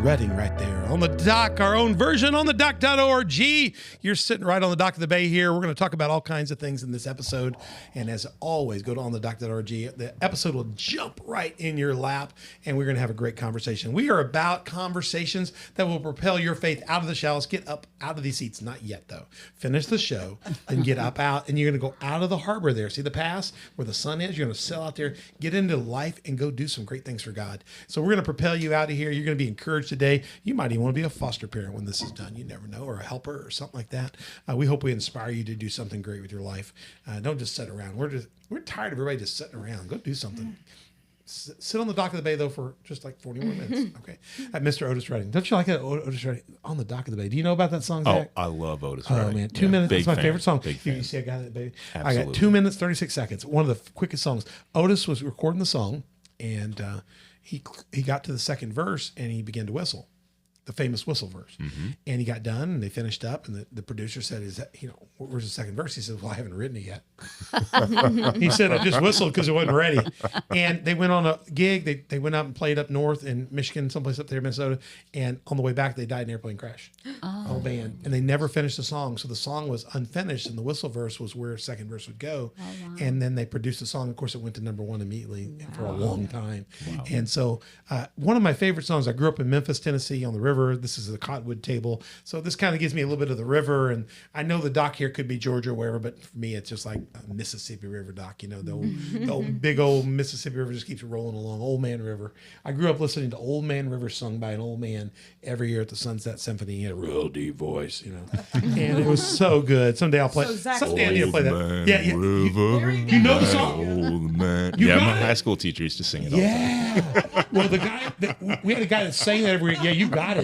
Redding right there on the dock, our own version on the dock.org. You're sitting right on the dock of the bay here. We're going to talk about all kinds of things in this episode. And as always, go to on the dock.org. The episode will jump right in your lap, and we're going to have a great conversation. We are about conversations that will propel your faith out of the shallows. Get up out of these seats. Not yet, though. Finish the show, then get up out, and you're going to go out of the harbor there. See the pass where the sun is? You're going to sail out there, get into life, and go do some great things for God. So we're going to propel you out of here. You're going to be encouraged today. You might even want to be a foster parent when this is done. You never know, or a helper or something like that. We hope we inspire you to do something great with your life. Don't just sit around. We're tired of everybody just sitting around. Go do something. Sit on the dock of the bay, though, for just like 40 more minutes. Okay. Mr. Otis Redding. Don't you like that, Otis Redding? On the dock of the bay. Do you know about that song, Zach? Oh, I love Otis Redding. Oh, man. 2 minutes. That's my favorite song. You see, I got it, baby. Absolutely. I got 2 minutes, 36 seconds. One of the quickest songs. Otis was recording the song, and he got to the second verse, and he began to whistle. The famous whistle verse. Mm-hmm. And he got done and they finished up, and the producer said, where's the second verse? He said, well, I haven't written it yet. He said, I just whistled because it wasn't ready. And they went on a gig. They went out and played up north in Michigan, someplace up there in Minnesota. And on the way back, they died in an airplane crash. Whole band. And they never finished the song. So the song was unfinished, and the whistle verse was where second verse would go. Oh, wow. And then they produced the song. Of course, it went to number one immediately for a long time. Wow. And so one of my favorite songs, I grew up in Memphis, Tennessee on the river. This is the Cottonwood Table. So this kind of gives me a little bit of the river. And I know the dock here could be Georgia or wherever, but for me, it's just like a Mississippi River dock. You know, the old big old Mississippi River just keeps rolling along. Old Man River. I grew up listening to Old Man River sung by an old man every year at the Sunset Symphony. He had a real deep voice, you know. And it was so good. Someday I'll play. Someday I need to play that. Yeah. You know the song? Old man. My high school teacher used to sing it all the time. Well, we had a guy that sang that every year. Yeah, you got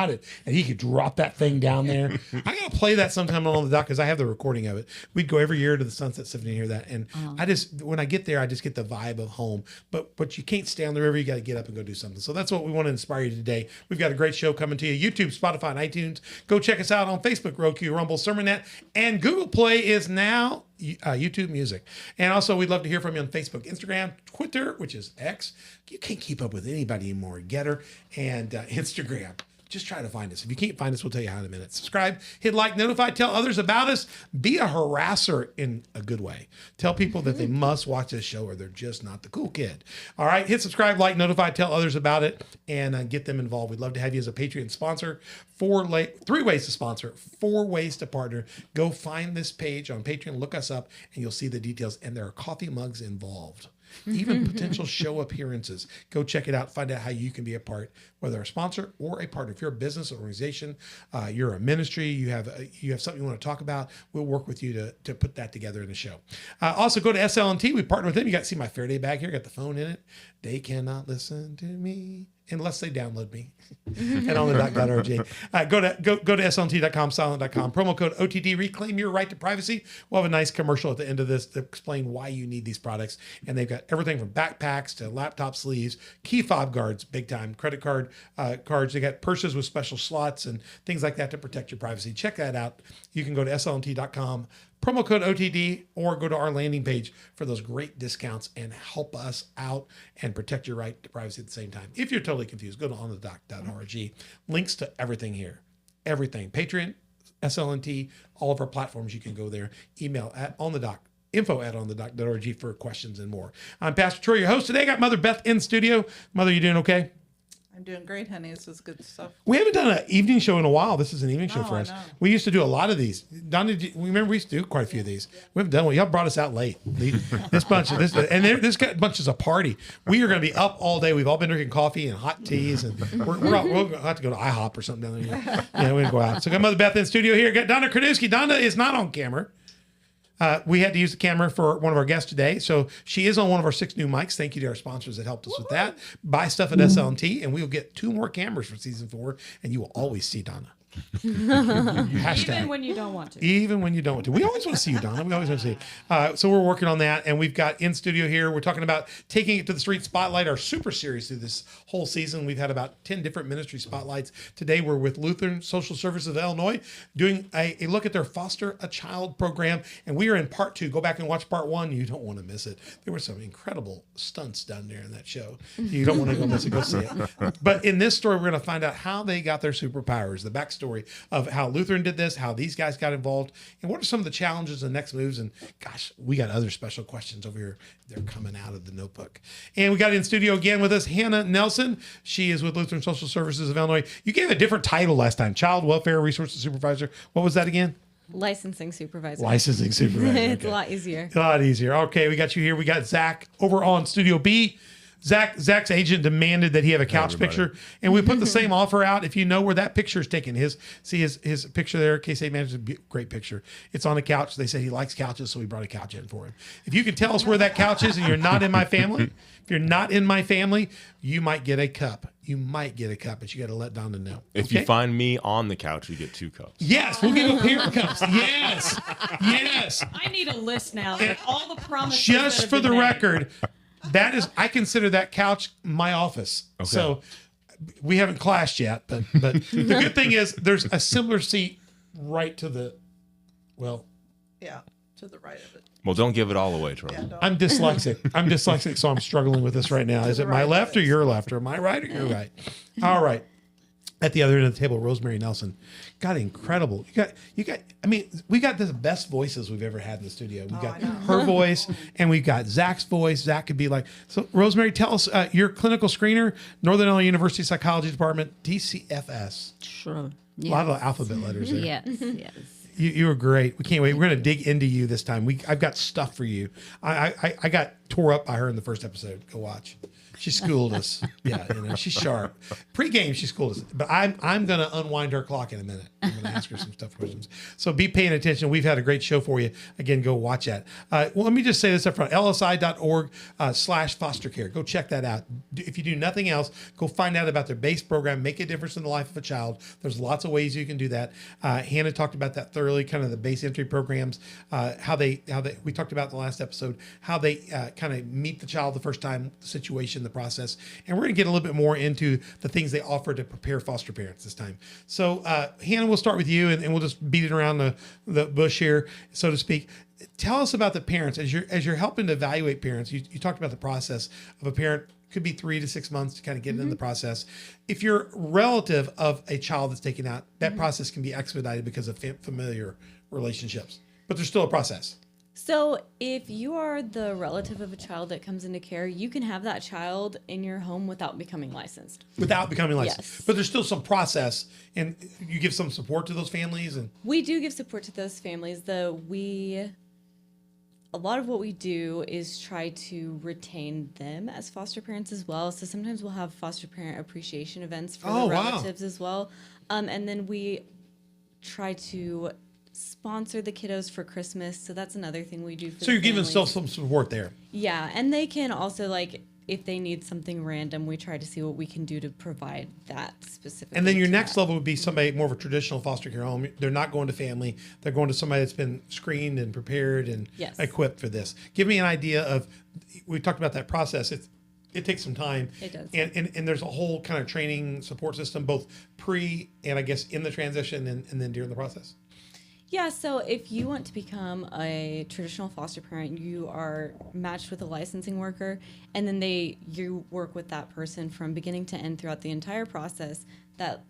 it. And he could drop that thing down there. I got to play that sometime on the dock because I have the recording of it. We'd go every year to the Sunset Symphony and hear that. And when I get there, I just get the vibe of home. But you can't stay on the river. You got to get up and go do something. So that's what we want to inspire you today. We've got a great show coming to you. YouTube, Spotify, and iTunes. Go check us out on Facebook, Roku, Rumble, Sermonet, and Google Play is now YouTube Music. And also, we'd love to hear from you on Facebook, Instagram, Twitter, which is X. You can't keep up with anybody anymore. Getter and Instagram. Just try to find us. If you can't find us, we'll tell you how in a minute. Subscribe, hit like, notify, tell others about us. Be a harasser in a good way. Tell people that they must watch this show or they're just not the cool kid. All right, hit subscribe, like, notify, tell others about it, and get them involved. We'd love to have you as a Patreon sponsor. 3 ways to sponsor, 4 ways to partner. Go find this page on Patreon, look us up, and you'll see the details. And there are coffee mugs involved. Even potential show appearances. Go check it out. Find out how you can be a part, whether a sponsor or a partner. If you're a business organization, you're a ministry, you have something you want to talk about, we'll work with you to put that together in a show. Also, go to SLNT. We partner with them. You got to see my Faraday bag here. Got the phone in it. They cannot listen to me unless they download me. And on the doc.org. Go to slnt.com, silent.com. Promo code OTD. Reclaim your right to privacy. We'll have a nice commercial at the end of this to explain why you need these products. And they've got everything from backpacks to laptop sleeves, key fob guards, big time, credit card cards. They got purses with special slots and things like that to protect your privacy. Check that out. You can go to slnt.com. Promo code OTD, or go to our landing page for those great discounts and help us out and protect your right to privacy at the same time. If you're totally confused, go to onthedoc.org. Links to everything here. Everything. Patreon, SLNT, all of our platforms, you can go there. Email at onthedoc. info@onthedoc.org for questions and more. I'm Pastor Troy, your host today. I got Mother Beth in studio. Mother, you doing okay? I'm doing great, honey. This is good stuff. We haven't done an evening show in a while. This is an evening show for us. We used to do a lot of these. Donna, remember we used to do quite a few of these. We haven't done one. Y'all brought us out late. This bunch of this, and this bunch is a party. We are going to be up all day. We've all been drinking coffee and hot teas, and we'll have to go to IHOP or something down there. Yeah, we're going to go out. So got Mother Beth in studio here. Got Donna Kradowski. Donna is not on camera. We had to use the camera for one of our guests today. So she is on one of our 6 new mics. Thank you to our sponsors that helped us with that. Buy stuff at SLNT, and we'll get 2 more cameras for season 4, and you will always see Donna. Hashtag. Even when you don't want to. Even when you don't want to. We always want to see you, Donna. We always want to see you. So we're working on that, and we've got in studio here. We're talking about taking it to the street spotlight, our super series through this whole season. We've had about 10 different ministry spotlights. Today we're with Lutheran Social Services of Illinois doing a look at their Foster a Child program, and we are in part 2. Go back and watch part 1. You don't want to miss it. There were some incredible stunts done there in that show. You don't want to go miss it. Go see it. But in this story, we're going to find out how they got their superpowers, the backstory of how Lutheran did this, how these guys got involved, and what are some of the challenges and next moves. And gosh, we got other special questions over here. They're coming out of the notebook. And we got in studio again with us Hannah Nelson. She is with Lutheran Social Services of Illinois. You gave a different title last time, Child Welfare Resources Supervisor. What was that again? Licensing supervisor. Licensing supervisor. It's Okay. a lot easier. A lot easier. Okay, we got you here. We got Zach over on Studio B. Zach's agent demanded that he have a couch picture, and we put the same offer out. If you know where that picture is taken, his picture there. K-State manager, great picture. It's on a couch. They said he likes couches, so we brought a couch in for him. If you can tell us where that couch is, and you're not in my family, if you're not in my family, you might get a cup. You might get a cup, but you got to let Donna know. If you find me on the couch, you get 2 cups. Yes, we'll give him parent cups. Yes, yes. I need a list now of all the promises. Just that have for been the made. record, I consider that couch my office. Okay. So we haven't clashed yet, but the good thing is there's a similar seat right to the, well, Yeah, to the right of it. Well, don't give it all away, Charles. Yeah, don't. I'm dyslexic, so I'm struggling with this right now. Is it my right left of or it. your left, or am I right or you're right? All right. At the other end of the table, Rosemary Nelson. God, incredible. You got, I mean, we got the best voices we've ever had in the studio. We got I know. her voice and we've got Zach's voice. Zach could be like, so Rosemary, tell us, your clinical screener, Northern Illinois University Psychology Department, DCFS. Sure. A lot of alphabet letters there. Yes, yes. You were great. We can't wait. We're going to dig into you this time. I've got stuff for you. I got tore up by her in the first episode. Go watch. She schooled us. Yeah, she's sharp. Pre-game, she schooled us. But I'm going to unwind her clock in a minute. I'm going to ask her some tough questions. So be paying attention. We've had a great show for you. Again, go watch that. Well, let me just say this up front. lsi.org/foster care. Go check that out. If you do nothing else, go find out about their base program. Make a difference in the life of a child. There's lots of ways you can do that. Hannah talked about that thoroughly, kind of the base entry programs, how they we talked about in the last episode, how they kind of meet the child the first time, the situation, the process. And we're going to get a little bit more into the things they offer to prepare foster parents this time. So Hannah, we'll start with you, and we'll just beat it around the bush here, so to speak. Tell us about the parents as you're helping to evaluate parents. You talked about the process of a parent. Could be 3 to 6 months to kind of get into the process. If you're relative of a child that's taken out, that process can be expedited because of familiar relationships, but there's still a process. So if you are the relative of a child that comes into care, you can have that child in your home without becoming licensed. Without becoming licensed. Yes. But there's still some process, and you give some support to those families. And We do give support to those families, though a lot of what we do is try to retain them as foster parents as well. So sometimes we'll have foster parent appreciation events for Oh, the wow. relatives as well. And then we try to sponsor the kiddos for Christmas. So that's another thing we do for so you're giving families. still some support there. Yeah, and they can also, like, if they need something random, we try to see what we can do to provide that specifically. And then your to next that. level would be somebody more of a traditional foster care home. They're not going to family. They're going to somebody that's been screened and prepared and Yes. equipped for this. Give me an idea of, we talked about that process. It takes some time. It does. And there's a whole kind of training support system, both pre and I guess in the transition and then during the process. Yeah, so if you want to become a traditional foster parent, you are matched with a licensing worker, and then you work with that person from beginning to end throughout the entire process. That,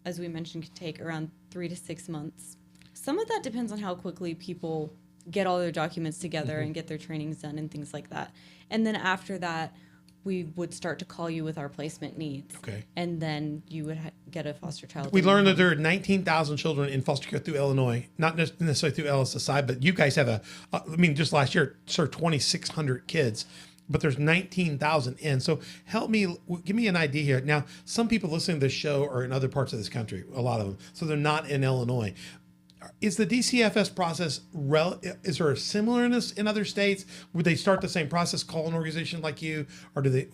as we mentioned, could take around 3 to 6 months. Some of that depends on how quickly people get all their documents together and get their trainings done and things like that. And then after that, we would start to call you with our placement needs. Okay. And then you would get a foster child. We in your learned that home. there are 19,000 children in foster care through Illinois, not necessarily through LSSI, but you guys have just last year served 2,600 kids, but there's 19,000 in. So give me an idea here. Now, some people listening to this show are in other parts of this country, a lot of them, so they're not in Illinois. Is the DCFS process, is there a similarness in other states? Would they start the same process, call an organization like you, or do they,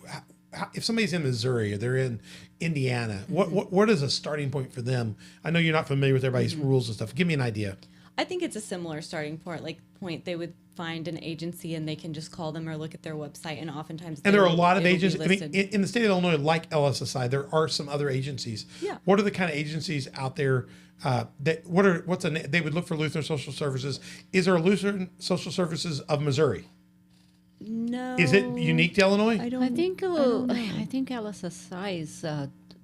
if somebody's in Missouri or they're in Indiana, what is a starting point for them? I know you're not familiar with everybody's rules and stuff. Give me an idea. I think it's a similar starting point. They would find an agency and they can just call them or look at their website, and oftentimes And there are a lot of it'll be agencies. I mean, listed. in the state of Illinois, like LSSI, there are some other agencies. Yeah. What are the kind of agencies out there they would look for Lutheran Social Services? Is there a Lutheran Social Services of Missouri? No. Is it unique to Illinois? I don't. I think don't know. I think LSSI is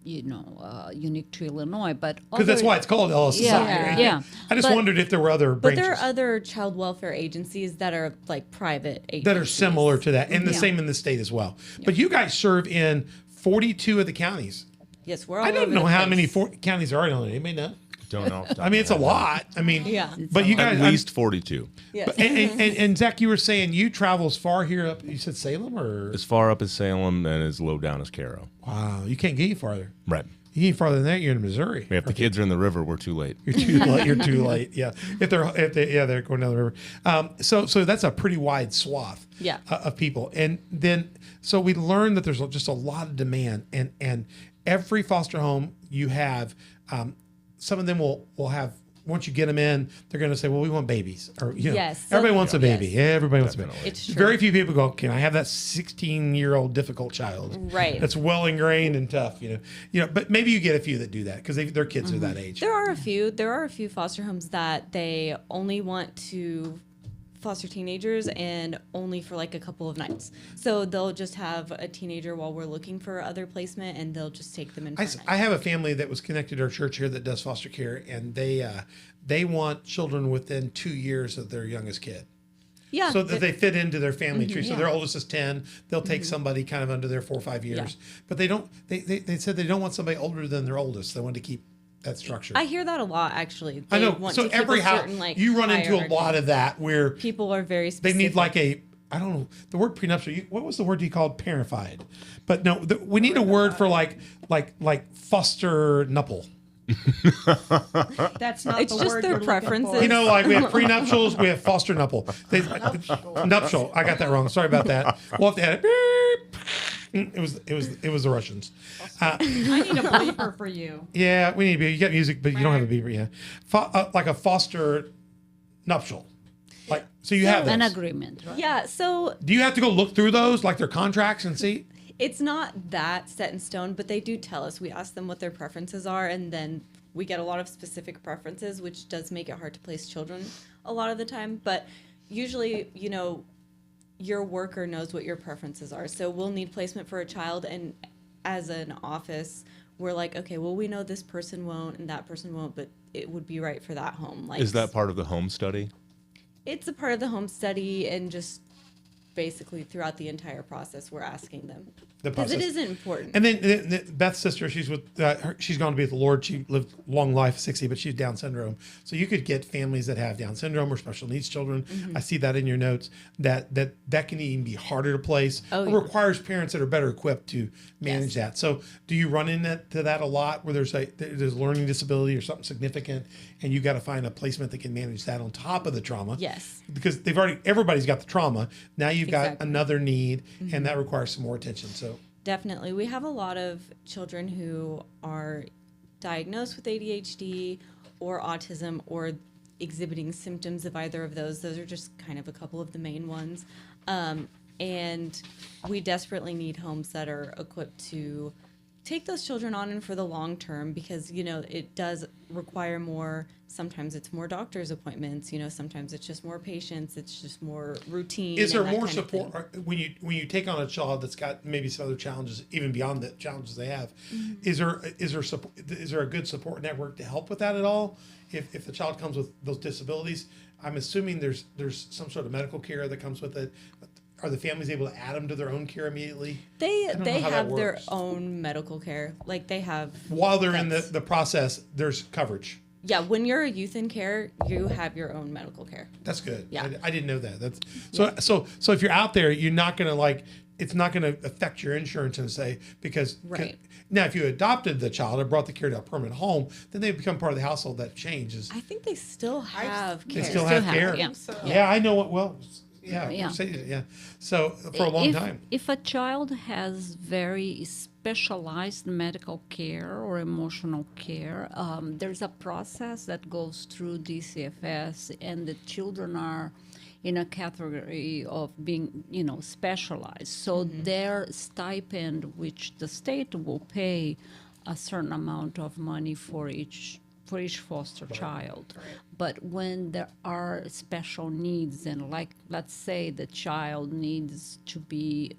unique to Illinois, but Because that's why it's called LSSI. Yeah, right? yeah. I just But- wondered if there were other But branches there are other child welfare agencies that are like private agencies that are similar to that, and the Yeah. same in the state as well. But you guys serve in 42 of the counties. Yes, we're all I don't over know the how place. many counties there are in Illinois. Anybody know? Don't know. off the top I mean, of it's a my head. lot. I mean, Yeah. But you guys, At least 42. Yes. and Zach, you were saying you travel as far here up. You said Salem, or As far up as Salem and as low down as Cairo. wow, you can't get any farther. Right. You get farther than that, you're in Missouri. If the kids are in the river, we're too late. You're too late. You're too late. Yeah, if they're going down the river. So that's a pretty wide swath. Yeah. Of people, and then so we learned that there's just a lot of demand, and every foster home you have, some of them will have. Once you get them in, they're going to say, "Well, we want babies," or Yes. everybody wants a baby. Yes. Yeah, everybody wants a baby. Definitely. It's true. Very few people go, "Can I have that 16-year-old difficult child?" Right. That's well ingrained and tough. But maybe you get a few that do that because their kids are that age. There are a few foster homes that they only want to foster teenagers and only for like a couple of nights. So they'll just have a teenager while we're looking for other placement, and they'll just take them in for a night. I have a family that was connected to our church here that does foster care, and they want children within 2 years of their youngest kid, Yeah. so that they fit into their family tree. So yeah. their oldest is 10. They'll take somebody kind of under their 4 or 5 years, but they don't. They said they don't want somebody older than their oldest. They want to keep that structure. I hear that a lot, actually. I They know. want So to keep every a house certain, like, you run into a hierarchy. lot of that where People are very they specific. need like I don't know the word prenuptial. What was the word you called parentified? But no, we need a word for like foster nupple. That's not It's the just word their you're looking preferences. for. Like we have prenuptials, we have foster nupple. Nuptial. I got that wrong. Sorry about that. We'll have to add it. It was the Russians. I need a bleeper for you. Yeah, we need a beeper. You got music, but you don't have a beeper. Yeah, like a foster nuptial. Like so, you have an those. agreement, right? Yeah, so Do you have to go look through those, like their contracts, and see? it's not that set in stone, but they do tell us. We ask them what their preferences are, and then we get a lot of specific preferences, which does make it hard to place children a lot of the time. But usually, your worker knows what your preferences are. So we'll need placement for a child, and as an office, we're like, okay, well, we know this person won't and that person won't, but it would be right for that home. Like, Is that part of the home study? it's a part of the home study, and just basically throughout the entire process, we're asking them The because it process. is important. And then Beth's sister, she's with she's gone to be with the Lord. She lived long life, 60, but she's Down syndrome. So you could get families that have Down syndrome or special needs children. Mm-hmm. I see that in your notes. That can even be harder to place. Oh, It yeah. requires parents that are better equipped to manage that. So do you run into that a lot, where there's a learning disability or something significant, and you got to find a placement that can manage that on top of the trauma? Yes. Because everybody's got the trauma. Now you've got Exactly. another need, and that requires some more attention. So. Definitely. We have a lot of children who are diagnosed with ADHD or autism or exhibiting symptoms of either of those. Those are just kind of a couple of the main ones. And we desperately need homes that are equipped to take those children on and for the long term, because, it does require more. Sometimes it's more doctor's appointments, sometimes it's just more patients, it's just more routine. Is there and that more kind of thing. support when you take on a child that's got maybe some other challenges, even beyond the challenges they have? Mm-hmm. Is there a good support network to help with that at all? If the child comes with those disabilities, I'm assuming there's some sort of medical care that comes with it. Are the families able to add them to their own care immediately? They don't know how that have their works. own medical care. Like they have. While they're in That's- the process, there's coverage. Yeah, when you're a youth in care, you have your own medical care. That's good. Yeah. I didn't know that. That's so if you're out there, you're not going to it's not going to affect your insurance and say because Right. now if you adopted the child or brought the care to a permanent home, then they become part of the household. That changes. I think they still have care. They still have care. yeah. So Yeah, I know it well. Yeah, Yeah. Mercedes, yeah. So for a long time. If a child has very specialized medical care or emotional care, there's a process that goes through DCFS, and the children are in a category of being, specialized. So their stipend, which the state will pay a certain amount of money for each foster child. But when there are special needs, and like, let's say the child needs to be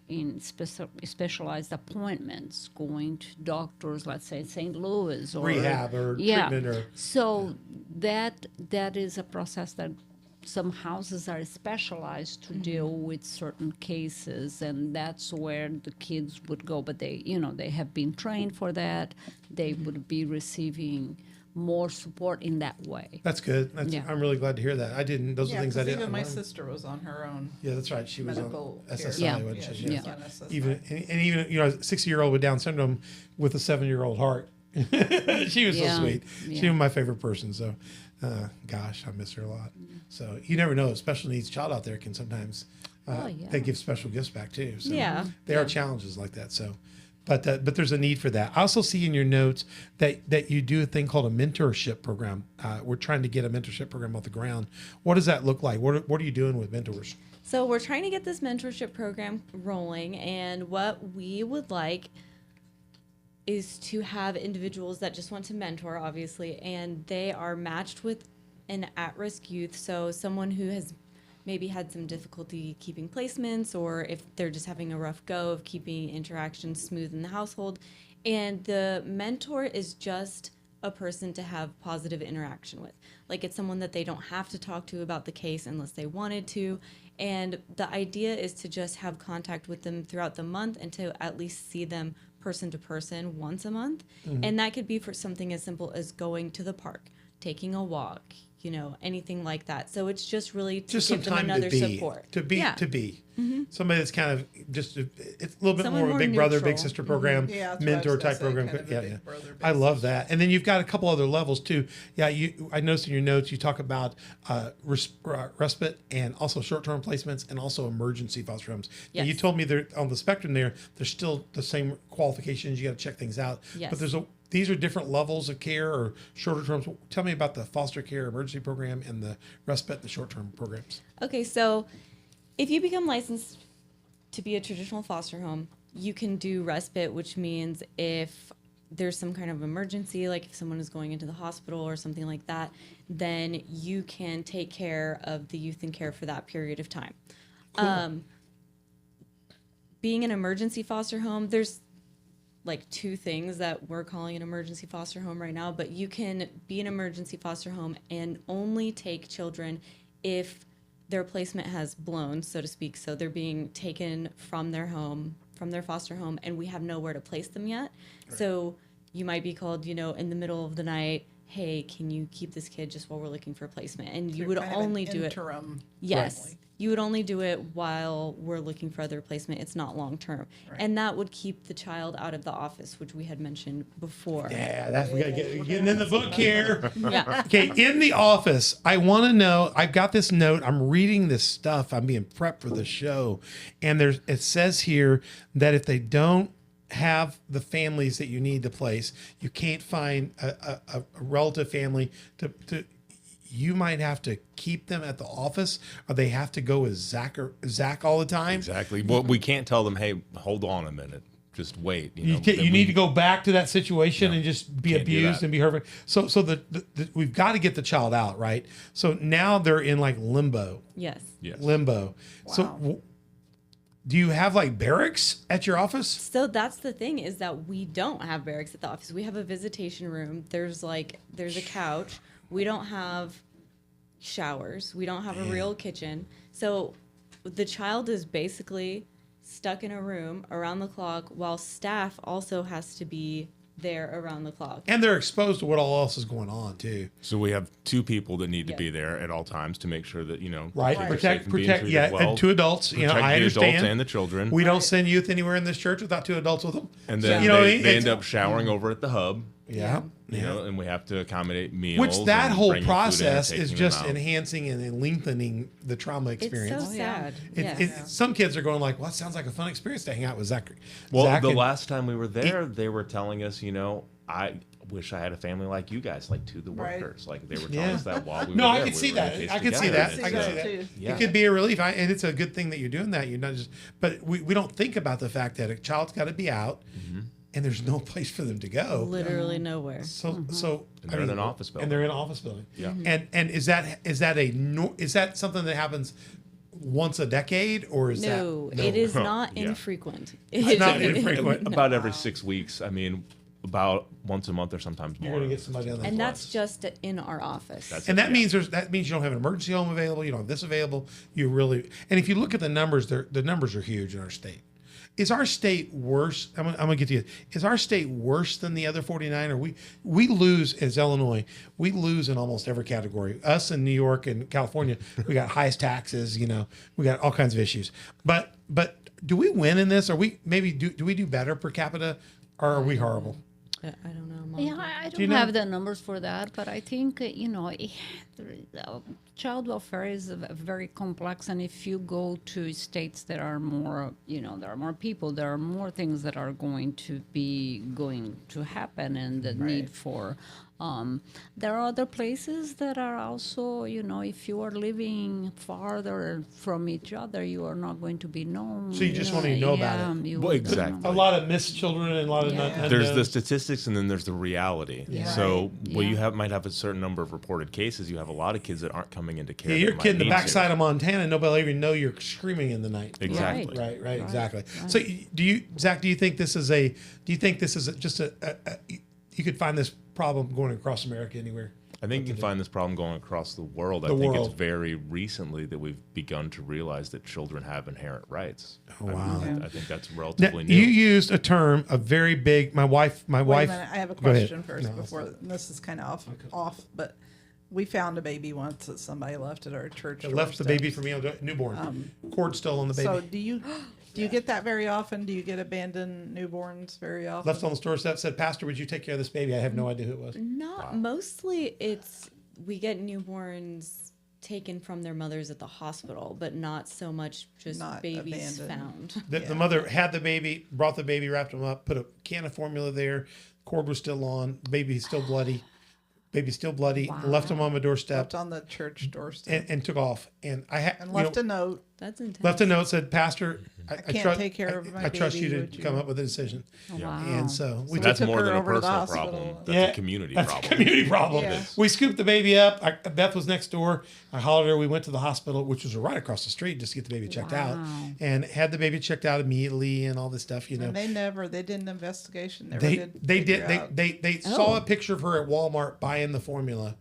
in specialized appointments, going to doctors, let's say in St. Louis, or Rehab or treatment or. So that is a process that some houses are specialized to deal with certain cases, and that's where the kids would go. But they have been trained for that. They would be receiving more support in that way. That's good. Yeah. I'm really glad to hear that. I didn't. Those are things I didn't. Even my learn. sister was on her own. Yeah, that's right. She was on medical SSI, Yeah. wasn't Yeah, she? she Yeah. was on SSI. Even and even a 60-year-old with Down syndrome with a 7-year-old heart. She was so Yeah. sweet. Yeah. She was my favorite person. So, gosh, I miss her a lot. So you never know. A special needs child out there can sometimes Yeah. they give special gifts back too. So Yeah. there are challenges like that. So. But there's a need for that. I also see in your notes that you do a thing called a mentorship program. We're trying to get a mentorship program off the ground. What does that look like? What are you doing with mentors? So we're trying to get this mentorship program rolling, and what we would like is to have individuals that just want to mentor, obviously, and they are matched with an at-risk youth. So someone who has maybe had some difficulty keeping placements, or if they're just having a rough go of keeping interactions smooth in the household. And the mentor is just a person to have positive interaction with. Like, it's someone that they don't have to talk to about the case unless they wanted to. And the idea is to just have contact with them throughout the month and to at least see them person to person once a month. And that could be for something as simple as going to the park, taking a walk, anything like that. So it's just really to Just some give them time another to be, support. to be, Yeah. to be. Somebody that's kind of just it's a little bit Someone more of a more big brother, big neutral. sister program, Yeah, that's what I was mentor gonna type say, program. kind of a Yeah, big yeah. brother, big I love sister. that. And then you've got a couple other levels too. Yeah, I noticed in your notes you talk about respite and also short-term placements and also emergency foster homes. Now, you Yes. told me there on the spectrum there's still the same qualifications. You got to check things out. Yes. But these are different levels of care or shorter terms. Tell me about the foster care emergency program and the respite and the short-term programs. Okay, so if you become licensed to be a traditional foster home, you can do respite, which means if there's some kind of emergency, like if someone is going into the hospital or something like that, then you can take care of the youth in care for that period of time. Being an emergency foster home, there's like two things that we're calling an emergency foster home right now, but you can be an emergency foster home and only take children if their placement has blown, so to speak. So they're being taken from their home, from their foster home, and we have nowhere to place them yet. Right. So you might be called, in the middle of the night, hey, can you keep this kid just while we're looking for a placement? And you would only do it. Yes. Family. You would only do it while we're looking for other placement. It's not long term. Right. And that would keep the child out of the office, which we had mentioned before. Yeah, we got to getting in the book here. Yeah. Okay, in the office, I want to know, I've got this note, I'm reading this stuff, I'm being prepped for the show, and it says here that if they don't have the families that you need to place, you can't find a relative family to you might have to keep them at the office, or they have to go with Zach all the time. Exactly. Well, we can't tell them, hey, hold on a minute. Just wait. You need to go back to that situation and just be Can't do abused that. and be hurt. So we've got to get the child out, right? So now they're in like limbo. Yes. Yes. Limbo. Wow. So do you have like barracks at your office? So that's the thing, is that we don't have barracks at the office. We have a visitation room. There's a couch. We don't have showers. We don't have a real kitchen. So the child is basically stuck in a room around the clock, while staff also has to be there around the clock. And they're exposed to what all else is going on too. So we have two people that need to Yeah. be there at all times to make sure that, Right. they're safe Protect, and being protect. treated Yeah. well. And two adults. Protect I the understand. adults and the children. We don't send youth anywhere in this church without two adults with them. And So, then you know what I they mean? end up showering over at the hub. Yeah. You know, and we have to accommodate meals. Which that and whole bringing food in and process is taking just them out. enhancing and lengthening the trauma It's experience. so sad. Some kids are going like, well, it sounds like a fun experience to hang out with Zach. Well, Zach the and- last time we were there, they were telling us, you know, I wish I had a family like you guys, like to the Right. workers. Like they were telling Yeah. us that while we were No, there. I could we see were that. in a case I could see together, that. and I can so- see that. too. Yeah. It could be a relief, and it's a good thing that you're doing that. You're not just, but we don't think about the fact that a child's got to be out, and there's no place for them to go. Literally nowhere. So And they're in an office building. and they're in an office building. Yeah. And is that something that happens once a decade, or is No, that it is Huh. not Yeah. infrequent. It's not infrequent. About every 6 weeks. I mean, about once a month or sometimes more. You're going to get somebody on that. And class. that's just in our office. That's And that yeah. means you don't have an emergency home available. You don't have this available. You really, and if you look at the numbers, the numbers are huge in our state. Is our state worse? I'm gonna get to you. Is our state worse than the other 49? Or we lose as Illinois? We lose in almost every category. Us in New York and California, we got highest taxes. You know, we got all kinds of issues. But do we win in this? Or we maybe do we do better per capita? Or are we horrible? I don't know. Mom. Yeah, I don't you know? have the numbers for that, but I think, child welfare is very complex. And if you go to states that are more, there are more people, there are more things that are going to happen, and the need for. There are other places that are also, if you are living farther from each other, you are not going to be known. So you just want to know about it. you Well, will exactly. know. A lot of missed children and a lot of Yeah. There's the unknowns. statistics and then there's the reality. Yeah. So Right. where you Yeah. might have a certain number of reported cases, you have a lot of kids that aren't coming into care. Yeah, that you're a might kid in the need to. backside of Montana, and nobody will even know you're screaming in the night. Exactly. Right, exactly. So, Zach? Do you think this is just you could find this problem going across America anywhere? I think you can find this problem going across the world. I The think world. it's very recently that we've begun to realize that children have inherent rights. Oh, I wow. mean, I think that's Now, relatively new. you used a term, a very big. My wife. Wait a minute, I have a Go ahead. question first before this is kind of off, but we found a baby once that somebody left at our church. Left the doorstep. baby for me, newborn. Cord still on the baby. So do you get that very often? Do you get abandoned newborns very often? Left on the doorstep. Said, "Pastor, would you take care of this baby?" I have no idea who it was. Not mostly. We get newborns taken from their mothers at the hospital, but not so much just Not babies abandoned. found. The mother had the baby, brought the baby, wrapped him up, put a can of formula there. Cord was still on. Baby's still bloody. Left him on my doorstep Left on the church doorstep and took off. And I had and left a note. That's intense. left a note, said, "Pastor, I can't trust, take care of my I trust baby, you would to you?" come up with a decision." Wow. And so we That's took more her than a over to the personal hospital. problem. That's a community that's problem. a community problem. Yeah. We scooped the baby up. Beth was next door. I hollered at her. We went to the hospital, which was right across the street, just to get the baby checked out, Wow. and had the baby checked out immediately and all this stuff. You know, And they did an investigation. Never they did they figure did out. they saw a picture of her at Walmart buying the formula.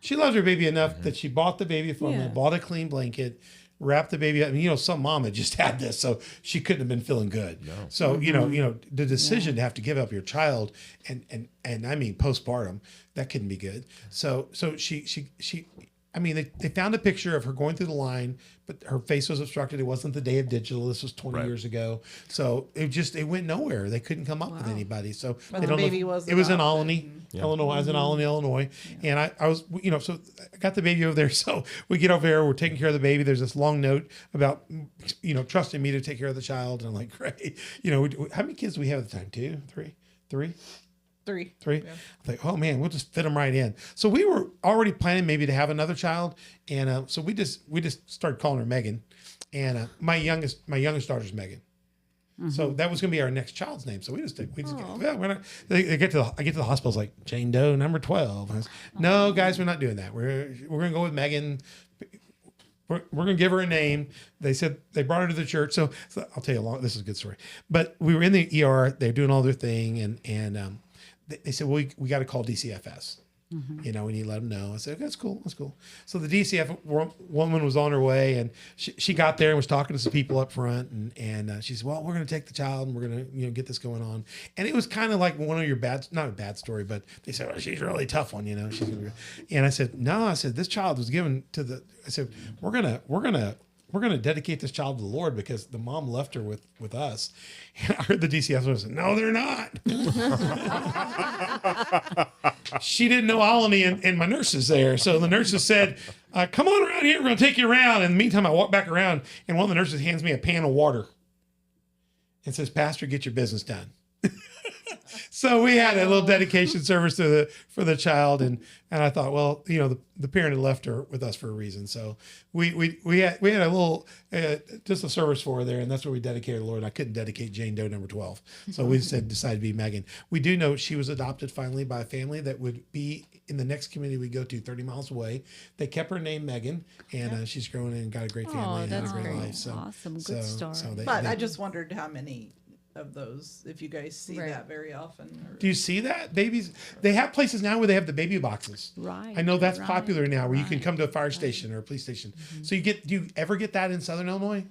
She loves her baby enough that she bought the baby formula, Yeah. bought a clean blanket, wrapped the baby up. And, some mom had just had this, so she couldn't have been feeling good. No. So the decision to have to give up your child and I mean postpartum, that couldn't be good. So she I mean, they found a picture of her going through the line, but her face was obstructed. It wasn't the day of digital. This was 20 Right. years ago. So it went nowhere. They couldn't come up with anybody. So But they the don't know baby if- was it was in adopted. Olney, Illinois. I was in Olney, Illinois. And I was, so I got the baby over there. So we get over there. We're taking care of the baby. There's this long note about, trusting me to take care of the child. And I'm like, great. How many kids do we have at the time? 2, 3, 3? 3. I'm like, oh man, we'll just fit them right in. So we were already planning maybe to have another child, and so we just started calling her Megan, and my youngest daughter's Megan. So that was going to be our next child's name. So we just yeah, we're not. I get to the hospital, it's like Jane Doe number 12. And I was, no, guys, we're not doing that. We're going to go with Megan. We're going to give her a name. They said they brought her to the church. So I'll tell you this is a good story. But we were in the ER. They're doing all their thing, and they said, well, we got to call DCFS. We need to let them know. I said, that's cool. So the DCF woman was on her way, and she got there and was talking to some people up front, and she said, well, we're going to take the child and we're going to get this going on. And it was kind of like one of your not a bad story, but they said, oh, she's a really tough one, she's gonna be. And I said, no, this child was given to I said, we're gonna we're going to dedicate this child to the Lord because the mom left her with us. And I heard the DCS was, no, they're not. She didn't know Alani and my nurses there. So the nurses said, come on around here. We're going to take you around. And in the meantime, I walk back around and one of the nurses hands me a pan of water and says, Pastor, get your business done. So we had a little dedication service for the child, and I thought, well, the parent had left her with us for a reason, so we had a little just a service for her there, and that's where we dedicated the Lord. I couldn't dedicate Jane Doe number 12, so we decided to be Megan. We do know she was adopted finally by a family that would be in the next community we go to 30 miles away. They kept her name Megan, and she's grown and got a great family and had a that's great great. life. So Awesome. Good story. But I just wondered how many of those, if you guys see Right. that very often. Or, do you see that? Babies, they have places now where they have the baby boxes. Right. I know that's right, popular now where you can right. come to a fire station or a police station. So do you ever get that in Southern Illinois?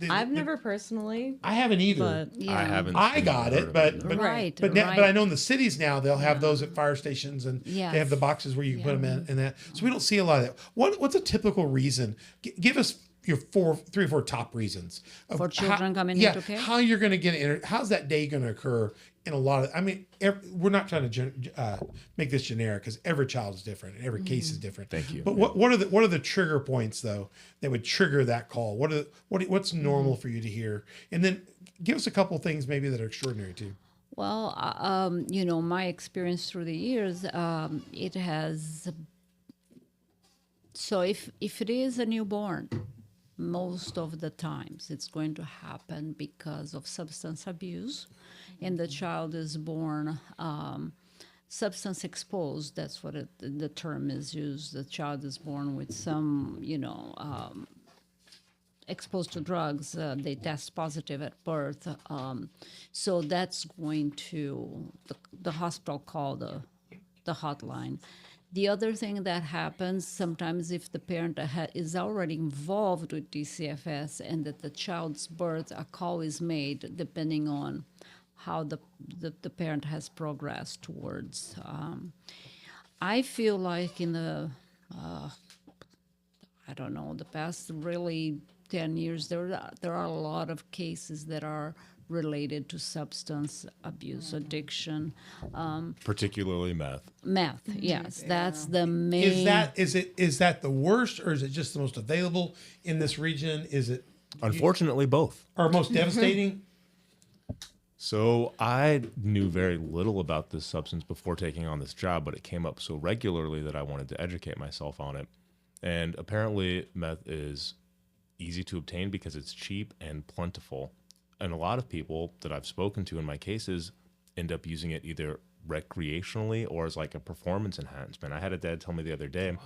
I've never personally, I haven't either. but Yeah. I haven't. I seen got or it, heard of but Right, but now, right. but I know in the cities now they'll have those at fire stations and Yes. they have the boxes where you can put them in and that. So we don't see a lot of that. What's a typical reason? Give us your 3 or 4 top reasons of For children coming yeah, into care? how you're going to get how's that day going to occur in a lot of. I mean, we're not trying to make this generic because every child is different and every case is different. Thank you. But what are the trigger points though that would trigger that call? What's normal for you to hear? And then give us a couple things maybe that are extraordinary too. Well, my experience through the years, it has. So if it is a newborn, most of the times it's going to happen because of substance abuse, and the child is born substance exposed. That's what the term is used. The child is born with some, exposed to drugs. They test positive at birth. So that's going to the hospital call the hotline. The other thing that happens sometimes if the parent is already involved with DCFS and that the child's birth, a call is made depending on how the parent has progressed towards. I feel like in the, the past really 10 years, there are a lot of cases that are related to substance abuse, addiction, Particularly meth. meth. Yes, that's the main. Is that the worst or is it just the most available in this region? Is it Unfortunately, both. or most devastating? So I knew very little about this substance before taking on this job, but it came up so regularly that I wanted to educate myself on it. And apparently meth is easy to obtain because it's cheap and plentiful. And a lot of people that I've spoken to in my cases end up using it either recreationally or as like a performance enhancement. I had a dad tell me the other day,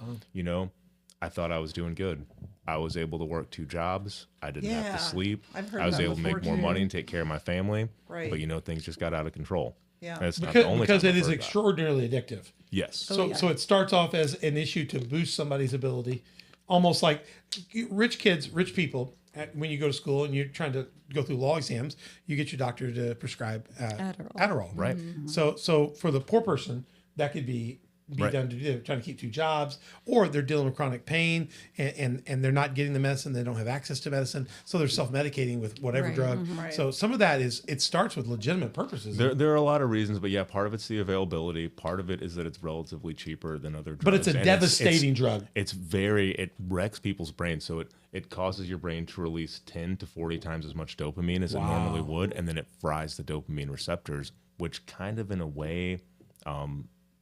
I thought I was doing good. I was able to work 2 jobs. I didn't have Yeah, to sleep. I've heard I was that able to make before, more too. money and take care of my family. Right. But things just got out of control. Yeah. And it's not the only Because time it I've is heard that. extraordinarily addictive. Yes. So it starts off as an issue to boost somebody's ability, almost like rich people. When you go to school and you're trying to go through law exams, you get your doctor to prescribe Adderall. Right. So for the poor person, that could be Right. done to do, trying to keep 2 jobs, or they're dealing with chronic pain and they're not getting the medicine. They don't have access to medicine. So they're self-medicating with whatever Right. drug. Right. So some of that it starts with legitimate purposes. There are a lot of reasons, but yeah, part of it's the availability. Part of it is that it's relatively cheaper than other drugs. but it's a and devastating drug. It wrecks people's brains. So it causes your brain to release 10 to 40 times as much dopamine as it normally would. And then it fries the dopamine receptors, which kind of in a way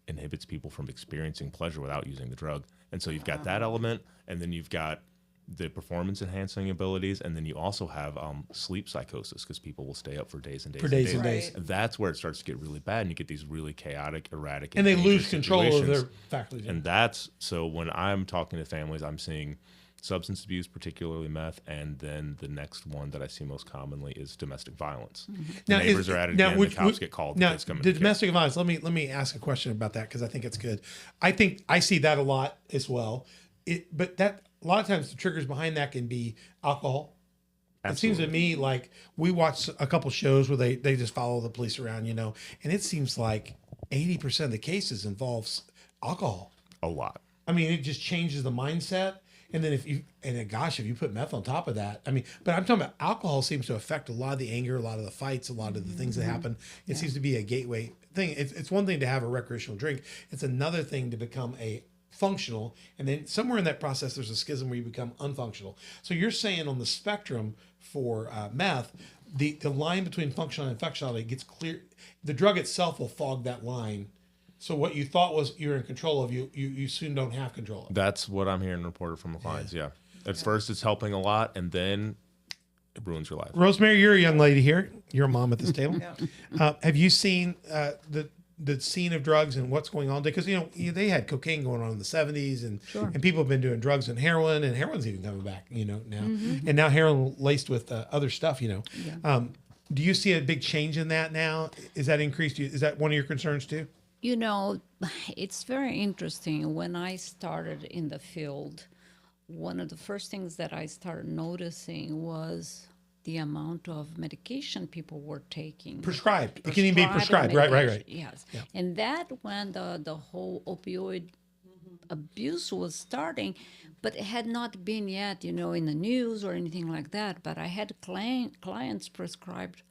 inhibits people from experiencing pleasure without using the drug. And so you've got that element, and then you've got the performance enhancing abilities, and then you also have sleep psychosis because people will stay up for days and days and days. and days. And that's where it starts to get really bad, and you get these really chaotic, erratic, And they lose dangerous control of situations. their faculties. And that's so when I'm talking to families, I'm seeing substance abuse, particularly meth, and then the next one that I see most commonly is domestic violence. The neighbors are at it again. The cops get called. Now, Kids come in the to care. domestic violence. Let me ask a question about that because I think it's good. I think I see that a lot as well. But that a lot of times the triggers behind that can be alcohol. It seems to me like we watch a couple shows where they just follow the police around, and it seems like 80% of the cases involves alcohol. A lot. I mean, it just changes the mindset. And then if you put meth on top of that, I mean, but I'm talking about alcohol seems to affect a lot of the anger, a lot of the fights, a lot of the things that happen. It seems to be a gateway thing. It's one thing to have a recreational drink. It's another thing to become a functional, and then somewhere in that process there's a schism where you become unfunctional. So you're saying on the spectrum for meth, the line between functional and functionality gets clear. The drug itself will fog that line. So what you thought was you're in control of, you soon don't have control of. That's what I'm hearing reported from the clients. Yeah. At first it's helping a lot, and then it ruins your life. Rosemary, you're a young lady here. You're a mom at this table. Have you seen the scene of drugs and what's going on? Because they had cocaine going on in the 70s, and people have been doing drugs and heroin's even coming back. Now, and now heroin laced with other stuff. Do you see a big change in that now? Is that increased? Is that one of your concerns too? It's very interesting. When I started in the field, one of the first things that I started noticing was the amount of medication people were taking. Prescribed. It can even be prescribed. Right. Yes. Yeah. And that when the whole opioid abuse was starting, but it had not been yet, in the news or anything like that. But I had clients prescribed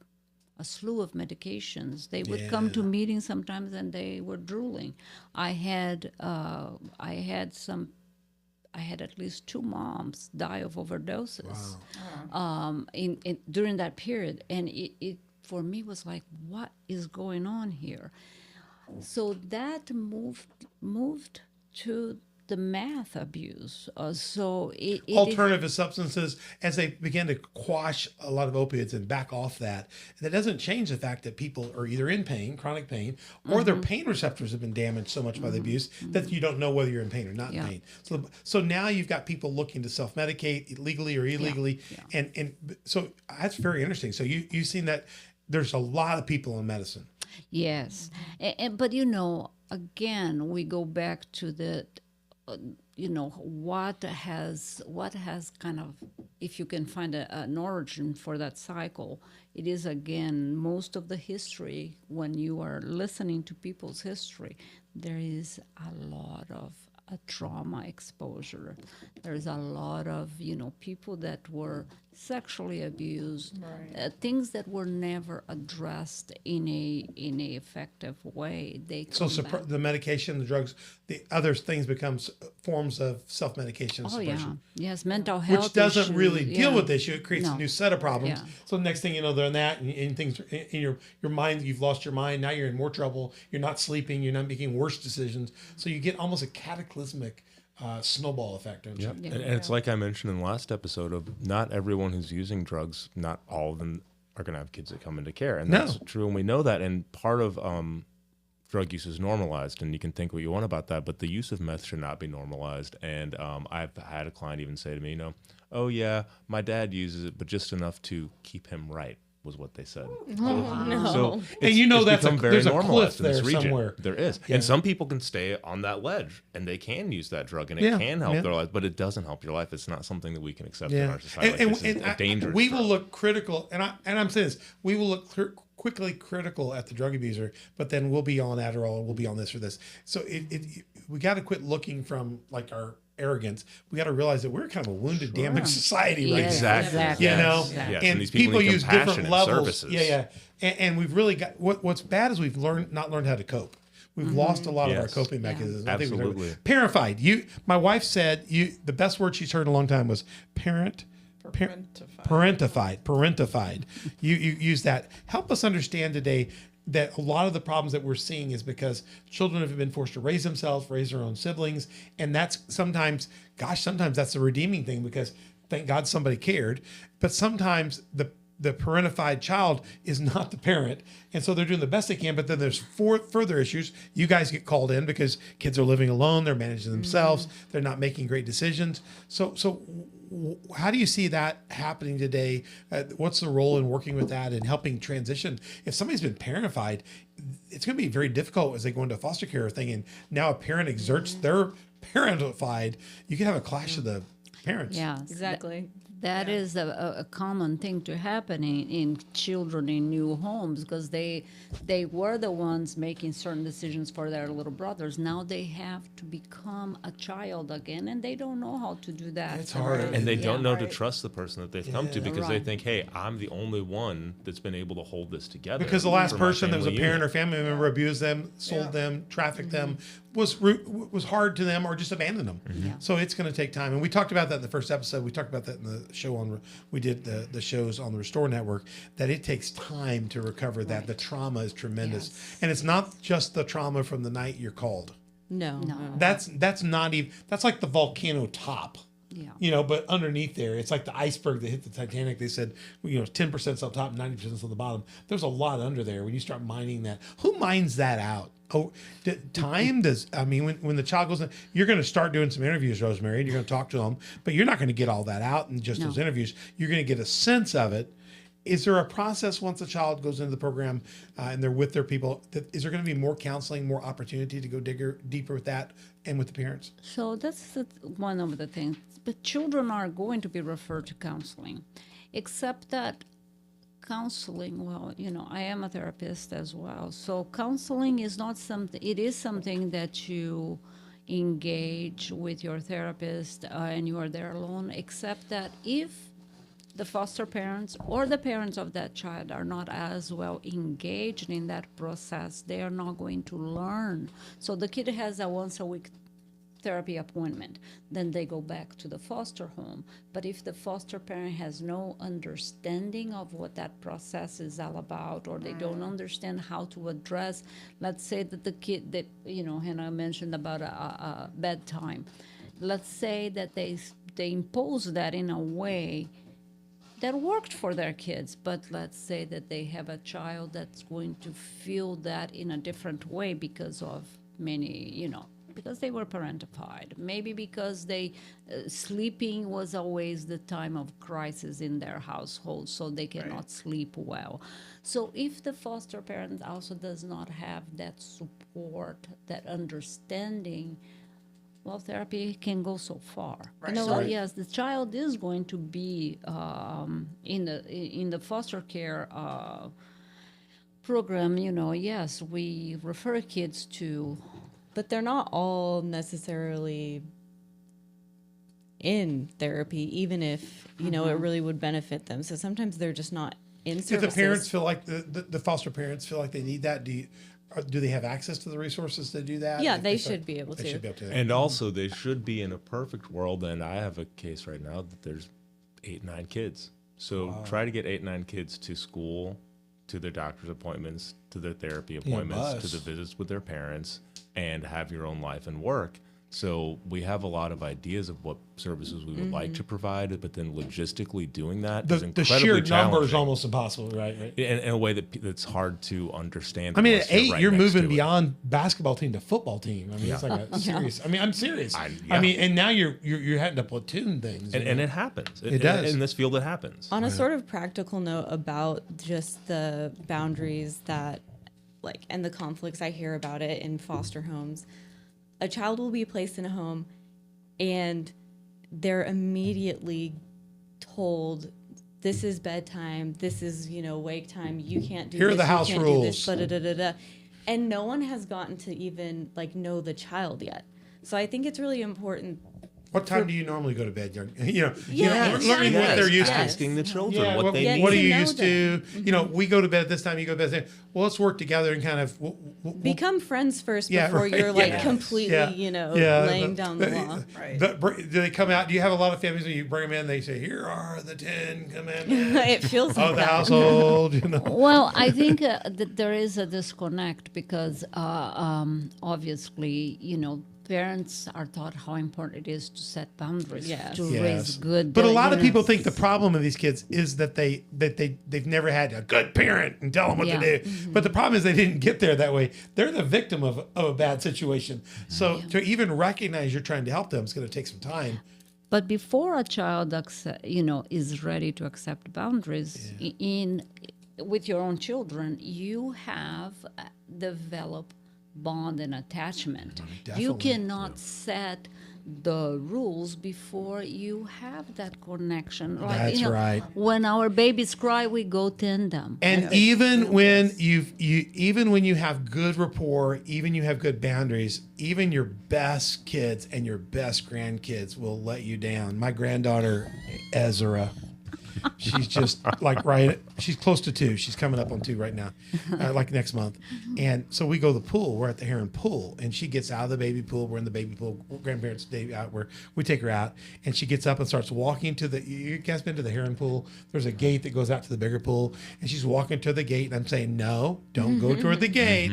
a slew of medications. They would come to meetings sometimes and they were drooling. I had at least 2 moms die of overdoses during that period. And it for me was like, what is going on here? So that moved to the meth abuse. Alternative substances, as they begin to quash a lot of opiates and back off that doesn't change the fact that people are either in pain, chronic pain, or their pain receptors have been damaged so much by the abuse that you don't know whether you're in pain or not in pain. So now you've got people looking to self-medicate legally or illegally, and so that's very interesting. So you've seen that there's a lot of people in medicine. Yes, but again, we go back to the. What has kind of, if you can find an origin for that cycle, it is again most of the history. When you are listening to people's history, there is a lot of trauma exposure. There's a lot of people that were sexually abused, things that were never addressed in a effective way. The medication, the drugs, the other things becomes forms of self-medication suppression. Yes, mental health, which doesn't really deal with the issue. It creates a new set of problems. Yeah. So the next thing you know, they're in that, and things in your mind. You've lost your mind. Now you're in more trouble. You're not sleeping. You're not making worse decisions. So you get almost a cataclysmic snowball effect. Don't you? And it's like I mentioned in the last episode of not everyone who's using drugs, not all of them are going to have kids that come into care. And that's true, and we know that. And part of drug use is normalized, and you can think what you want about that, but the use of meth should not be normalized. And I've had a client even say to me, oh yeah, my dad uses it, but just enough to keep him right, was what they said. So and that's there's a cliff there somewhere. There is. And some people can stay on that ledge and they can use that drug and it can help their life, but it doesn't help your life. It's not something that we can accept in our society. It's dangerous. We will look critical, and I'm saying this, we will look quickly critical at the drug abuser, but then we'll be on Adderall and we'll be on this or this. So we got to quit looking from like our arrogance. We got to realize that we're kind of a wounded, damaged society right now. Exactly. Yes. And these people need use different compassion and levels. services. And we've really got what's bad is we've not learned how to cope. We've lost a lot of our coping mechanisms. Absolutely. Parentified. My wife said the best word she's heard in a long time was parentified. You use that. Help us understand today that a lot of the problems that we're seeing is because children have been forced to raise themselves, raise their own siblings. And that's sometimes that's the redeeming thing, because thank God somebody cared. But sometimes the parentified child is not the parent. And so they're doing the best they can, but then there's further issues. You guys get called in because kids are living alone. They're managing themselves. They're not making great decisions. So how do you see that happening today? What's the role in working with that and helping transition? If somebody's been parentified, it's going to be very difficult as they go into a foster care thing. And now a parent exerts their parentified. You can have a clash of the parents. Yeah, Exactly. That is a common thing to happen in children in new homes because they were the ones making certain decisions for their little brothers. Now they have to become a child again, and they don't know how to do that. It's hard. And they don't know to right. trust the person that they've come to because they Right. think, hey, I'm the only one that's been able to hold this together. Because the last for my person that was a family parent or unit. family member abused them, sold Yeah. them, trafficked them, Mm-hmm. was hard to them or just abandoned them. Yeah. So it's going to take time. And we talked about that in the first episode. We talked about that in the show we did the shows on the Restore Network, that it takes time to recover that. The trauma is tremendous. Yes. And it's not just the trauma from the night you're called. No. That's not even, that's like the volcano top. Yeah. But underneath there, it's like the iceberg that hit the Titanic. They said, 10% on top, 90% on the bottom. There's a lot under there. When you start mining that, who mines that out? Oh, time does. I mean, when the child goes in, you're going to start doing some interviews, Rosemary, and you're going to talk to them, but you're not going to get all that out in just those interviews. You're going to get a sense of it. Is there a process once a child goes into the program and they're with their people? Is there going to be more counseling, more opportunity to go deeper with that and with the parents? So that's one of the things. But children are going to be referred to counseling, except that counseling, well, I am a therapist as well. So counseling is not something, it is something that you engage with your therapist and you are there alone, except that if the foster parents or the parents of that child are not as well engaged in that process, they are not going to learn. So the kid has a once a week therapy appointment, then they go back to the foster home. But if the foster parent has no understanding of what that process is all about, or they don't understand how to address, let's say that the kid that, Hannah mentioned about a bedtime, let's say that they impose that in a way that worked for their kids, but let's say that they have a child that's going to feel that in a different way because of many, because they were parentified, maybe because they sleeping was always the time of crisis in their household, so they cannot sleep well. So if the foster parent also does not have that support, that understanding, well, therapy can go so far. Right. So Right. yes, the child is going to be in the foster care program. Yes, we refer kids to. But they're not all necessarily in therapy, even if, it really would benefit them. So sometimes they're just not in Do services. the parents feel like the foster parents feel like they need that? Do they have access to the resources to do that? Yeah, If they start- should be able They to. should be able to. And also, they should be in a perfect world. And I have a case right now that there's 8, 9 kids. So try to get 8, 9 kids to school, to their doctor's appointments, to their therapy appointments, to bus. the visits with their parents, and have your own life and work. So we have a lot of ideas of what services we would like to provide, but then logistically doing that is the incredibly sheer number is challenging. almost impossible, right? in a way that's hard to understand. I mean, unless at 8, right you're next moving to it. beyond basketball team to football team. I mean, it's like a serious. I mean, I'm serious. yeah. And now you're having to platoon things. And it happens. It does. In this field, it happens. On a sort of practical note about just the boundaries that, and the conflicts I hear about it in foster homes, a child will be placed in a home and they're immediately told, this is bedtime, this is, wake time, you can't do Here are this, the you house can't rules. do this, da-da-da-da-da. And no one has gotten to even, know the child yet. So I think it's really important. what time do you normally go to bed? Learning Yes. what they're used to. Asking the children Yeah, what they Get need. what are to you know used to? We go to bed at this time. You go to bed at this time. Well, let's work together and kind of Become friends first Yeah, before right, you're yeah. completely, laying down the law. Right. Do they come out? Do you have a lot of families when you bring them in? They say, "Here are the 10 commandments It feels like of the that. household." Well, I think that there is a disconnect because obviously, parents are taught how important it is to set boundaries, Yes. to Yes. raise good. But a lot of people think the problem of these kids is that they've never had a good parent and tell them what Yeah. to do. But the problem is they didn't get there that way. They're the victim of a bad situation. So to even recognize you're trying to help them, it's going to take some time. But before a child, is ready to accept boundaries with your own children, you have developed bond and attachment. You Definitely. cannot set the rules before you have that connection. Like, That's right. When our babies cry, we go tend them. And even when even when you have good rapport, even you have good boundaries, even your best kids and your best grandkids will let you down. My granddaughter Ezra, she's just she's close to 2. She's coming up on 2 right now, like next month. And so we go to the pool. We're at the Heron pool, and she gets out of the baby pool. We're in the baby pool. Grandparents stay out where we take her out, and she gets up and starts walking to the. You guys been to the Heron pool? There's a gate that goes out to the bigger pool, and she's walking to the gate. And I'm saying, no, don't go toward the gate.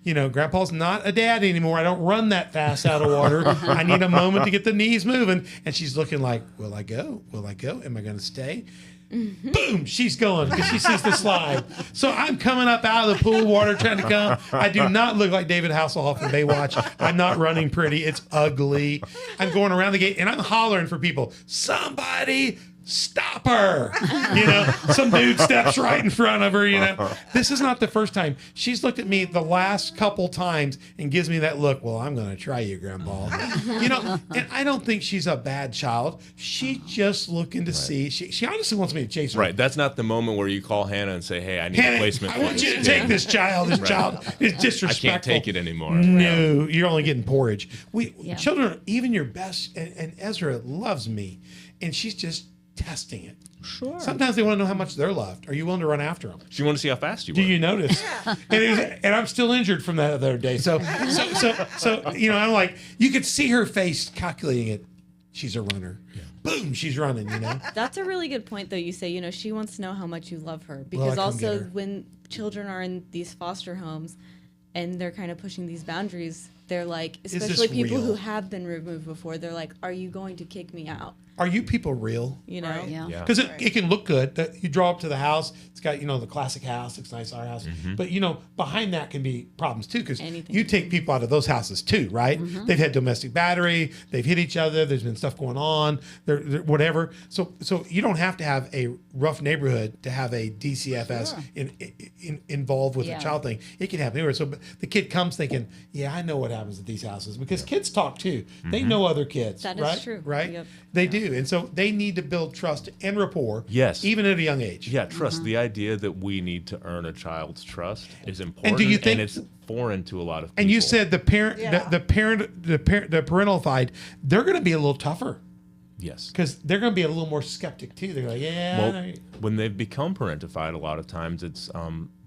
You know, Grandpa's not a dad anymore. I don't run that fast out of water. I need a moment to get the knees moving. And she's looking like, will I go? Will I go? Am I going to stay? Boom, she's going because she sees the slide. So I'm coming up out of the pool water trying to come. I do not look like David Hasselhoff from Baywatch. I'm not running pretty. It's ugly. I'm going around the gate and I'm hollering for people. Somebody stop her. You know, some dude steps right in front of her, you know. This is not the first time. She's looked at me the last couple times and gives me that look, well, I'm going to try you, Grandpa. You know, and I don't think she's a bad child. She's just looking to see. She honestly wants me to chase her. Right. That's not the moment where you call Hannah and say, hey, I need a Hannah, placement. I want you to take this child. This child is disrespectful. I can't take it anymore. No, you're only getting porridge. Yeah. Children, even your best, and Ezra loves me, and she's just testing it. Sure. Sometimes they want to know how much they're loved. Are you willing to run after them? She wanted to see how fast you were. Do you notice? And I'm still injured from that other day. So you know, I'm like, you could see her face calculating it. She's a runner. Boom, she's running. You know. That's a really good point, though. You say, you know, she wants to know how much you love her. Well, Because I come get also, her. when children are in these foster homes and they're kind of pushing these boundaries, they're like, this especially people real? who have been removed before, they're like, are you going to kick me out? Are you people real? You know? Right. Yeah. Yeah. Because it can look good. You draw up to the house. It's got, you know, the classic house. It's nice, our house. But, you know, behind that can be problems, too. Because Anything. you take people out of those houses, too, right? They've had domestic battery. They've hit each other. There's been stuff going on. They're whatever. So you don't have to have a rough neighborhood to have a DCFS involved with Yeah. a child thing. It can happen anywhere. So but the kid comes thinking, yeah, I know what happens at these houses. Because kids talk, too. They know other kids. That is right? true. Right? Yep. They do. And so they need to build trust and rapport. Yes. Even at a young age. Yeah, trust. The idea that we need to earn a child's trust is important, you think- it's foreign to a lot of people. And you said the parent, Yeah. the parental side, they're going to be a little tougher yes. because they're going to be a little more skeptic too. They're like, yeah, I Well, know. when they've become parentified, a lot of times it's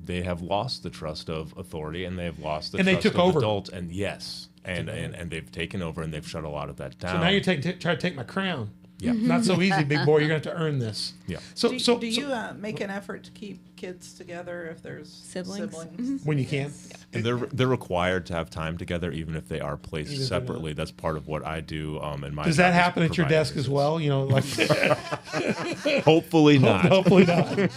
they have lost the trust of authority and they have lost the And they trust took of over. adults. And yes, and they've taken over and they've shut a lot of that down. So now you're trying to take my crown. Yeah. Not so easy, big boy. You're going to have to earn this. Yeah. So Do you make an effort to keep kids together if there's Siblings? when you can. And they're required to have time together, even if they are placed Even if they're separately. That's part of what I do. In my Does that job is happen at your provide desk as services. well? You know, like Hopefully not. hopefully not.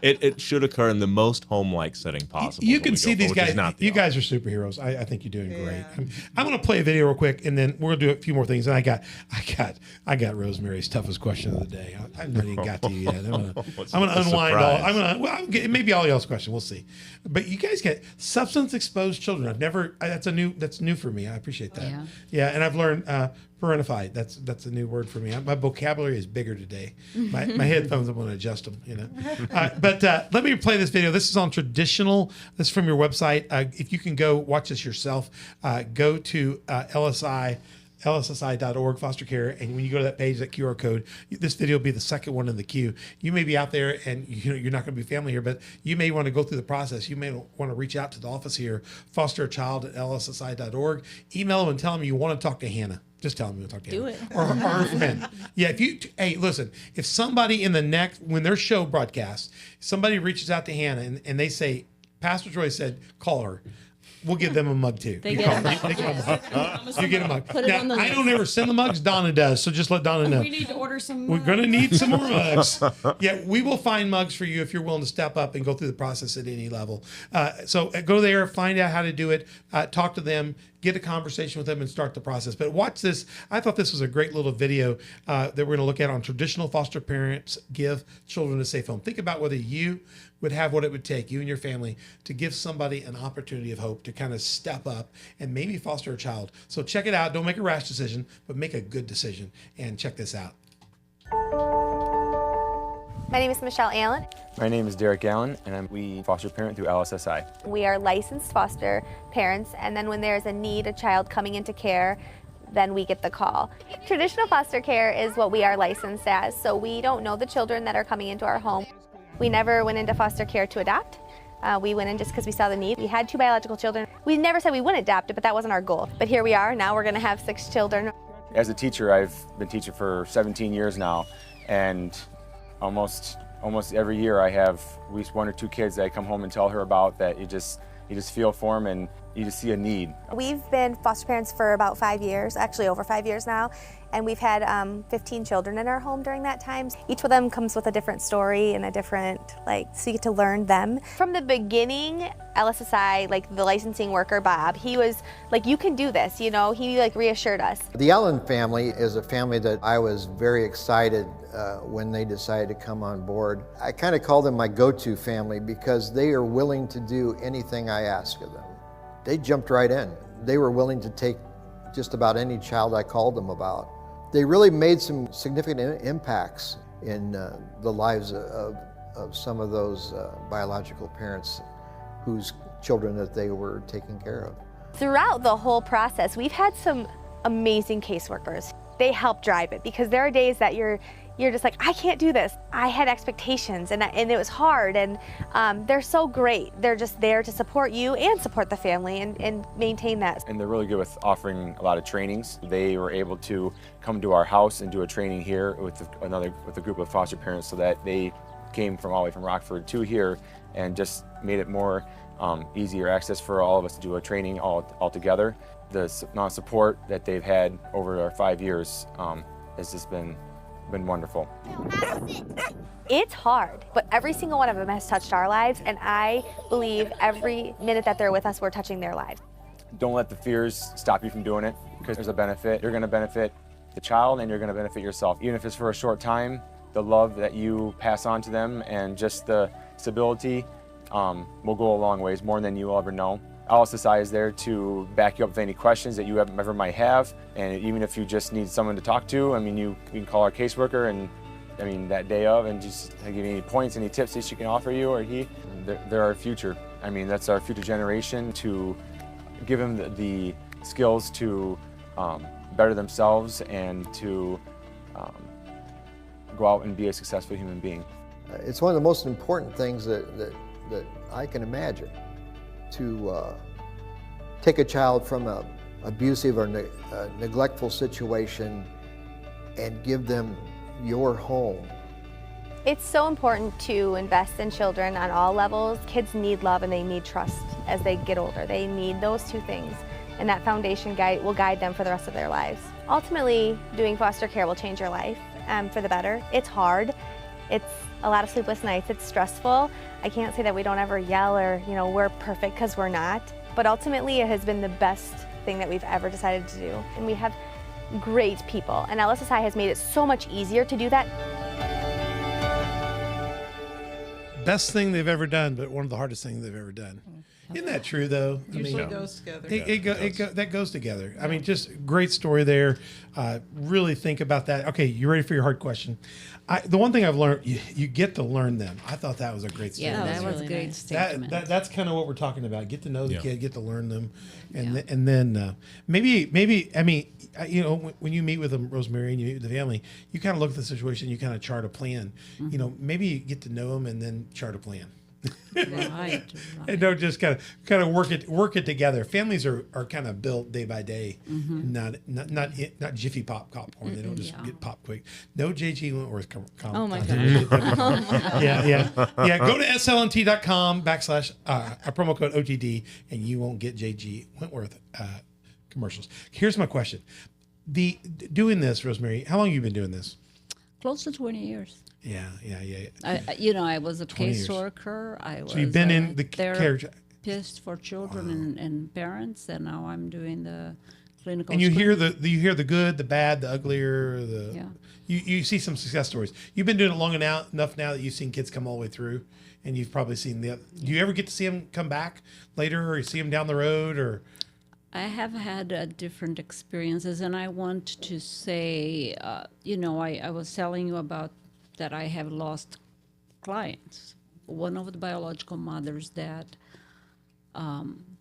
It should occur in the most home-like setting possible. You when can we see go these forward, which is guys. not the You guys are superheroes. I think you're doing great. Yeah. I'm going to play a video real quick, and then we're going to do a few more things. And I got Rosemary's toughest question of the day. I've not even got to you yet. I'm going What's to the unwind all. surprise? I'm going to. Well, maybe all y'all's question. We'll see. But you guys get substance exposed children. I've never. That's new for me. I appreciate that. Yeah. Yeah, and I've learned parentified. That's a new word for me. My vocabulary is bigger today. My headphones, I'm going to adjust them. You know. But let me play this video. This is on traditional. This is from your website. If you can go watch this yourself, go to lssi.org foster care, and when you go to that page, that QR code, this video will be the second one in the queue. You may be out there and you're not going to be family here, but you may want to go through the process. You may want to reach out to the office here, foster a child at lssi.org. Email them and tell them you want to talk to Hannah. Just tell them you want to talk to Do Hannah. it. Or her friend. Yeah, hey, listen, if somebody in the next, when their show broadcasts, somebody reaches out to Hannah and they say, Pastor Troy said, call her. We'll give them a mug too. They You get call a them. mug. They get a mug. You get a mug. Put it Now, on the I list. don't ever send the mugs. Donna does. So just let Donna know. We need to order some. We're going to need some more mugs. Yeah, we will find mugs for you if you're willing to step up and go through the process at any level. So go there, find out how to do it, talk to them, get a conversation with them, and start the process. But watch this. I thought this was a great little video that we're going to look at on traditional foster parents give children a safe home. Think about whether you would have what it would take, you and your family, to give somebody an opportunity of hope to kind of step up and maybe foster a child. So check it out. Don't make a rash decision, but make a good decision. And check this out. My name is Michelle Allen. My name is Derek Allen, and we foster parent through LSSI. We are licensed foster parents, and then when there's a need, a child coming into care, then we get the call. Traditional foster care is what we are licensed as, so we don't know the children that are coming into our home. We never went into foster care to adopt. We went in just because we saw the need. We had 2 biological children. We never said we wouldn't adopt it, but that wasn't our goal. But here we are. Now we're going to have 6 children. As a teacher, I've been teaching for 17 years now, and almost every year I have at least 1 or 2 kids that I come home and tell her about that you just feel for them and you just see a need. We've been foster parents for about 5 years, actually over 5 years now, and we've had 15 children in our home during that time. Each of them comes with a different story and a different, so you get to learn them. From the beginning, LSSI, the licensing worker, Bob, he was like, you can do this, he reassured us. The Allen family is a family that I was very excited when they decided to come on board. I kind of call them my go-to family because they are willing to do anything I ask of them. They jumped right in. They were willing to take just about any child I called them about. They really made some significant impacts in the lives of some of those biological parents whose children that they were taking care of. Throughout the whole process, we've had some amazing caseworkers. They help drive it because there are days that you're just like, I can't do this. I had expectations and it was hard, and they're so great. They're just there to support you and support the family and maintain that. And they're really good with offering a lot of trainings. They were able to come to our house and do a training here with a group of foster parents, so that they came from all the way from Rockford to here and just made it more easier access for all of us to do a training all together. The amount of support that they've had over our 5 years has just been wonderful. It's hard, but every single one of them has touched our lives, and I believe every minute that they're with us, we're touching their lives. Don't let the fears stop you from doing it, because there's a benefit. You're going to benefit the child and you're going to benefit yourself. Even if it's for a short time, the love that you pass on to them and just the stability will go a long ways, more than you'll ever know. LSSI is there to back you up with any questions that you ever might have, and even if you just need someone to talk to, you can call our caseworker and that day of, and just give you any points, any tips that she can offer you or he. They're our future. That's our future generation, to give them the skills to better themselves and to go out and be a successful human being. It's one of the most important things that I can imagine, to take a child from an abusive or neglectful situation and give them your home. It's so important to invest in children on all levels. Kids need love and they need trust as they get older. They need those 2 things, and that foundation will guide them for the rest of their lives. Ultimately, doing foster care will change your life for the better. It's hard. It's a lot of sleepless nights. It's stressful. I can't say that we don't ever yell or, we're perfect, because we're not. But ultimately, it has been the best thing that we've ever decided to do. And we have great people, and LSSI has made it so much easier to do that. Best thing they've ever done, but one of the hardest things they've ever done. Isn't that true, though? Usually goes together. That goes together. Just great story there. Really think about that. Okay, you ready for your hard question? The one thing I've learned, you get to learn them. I thought that was a great story. Yeah, that was really a great nice. statement. That's kind of what we're talking about. Get to know the kid, get to learn them, and then maybe when you meet with them, Rosemary, and you meet with the family, you kind of look at the situation, you kind of chart a plan. Maybe you get to know them and then chart a plan. Right. And don't just kind of work it together. Families are kind of built day by day, not Jiffy Pop popcorn. They don't just get popped quick. No JG Wentworth. Oh my gosh. Yeah. Go to slnt.com / promo code OTD, and you won't get JG Wentworth commercials. Here's my question: doing this, Rosemary, how long have you been doing this? Close to 20 years. Yeah. I was a 20 years. caseworker. I was So you've been in the care. therapist for children and parents, and now I'm doing the clinical. And you hear screening. the good, the bad, the uglier, Yeah. you see some success stories. You've been doing it long enough now that you've seen kids come all the way through, and you've probably seen the. Do you ever get to see them come back later, or you see them down the road, or? I have had different experiences, and I want to say, I was telling you about that I have lost clients. One of the biological mothers that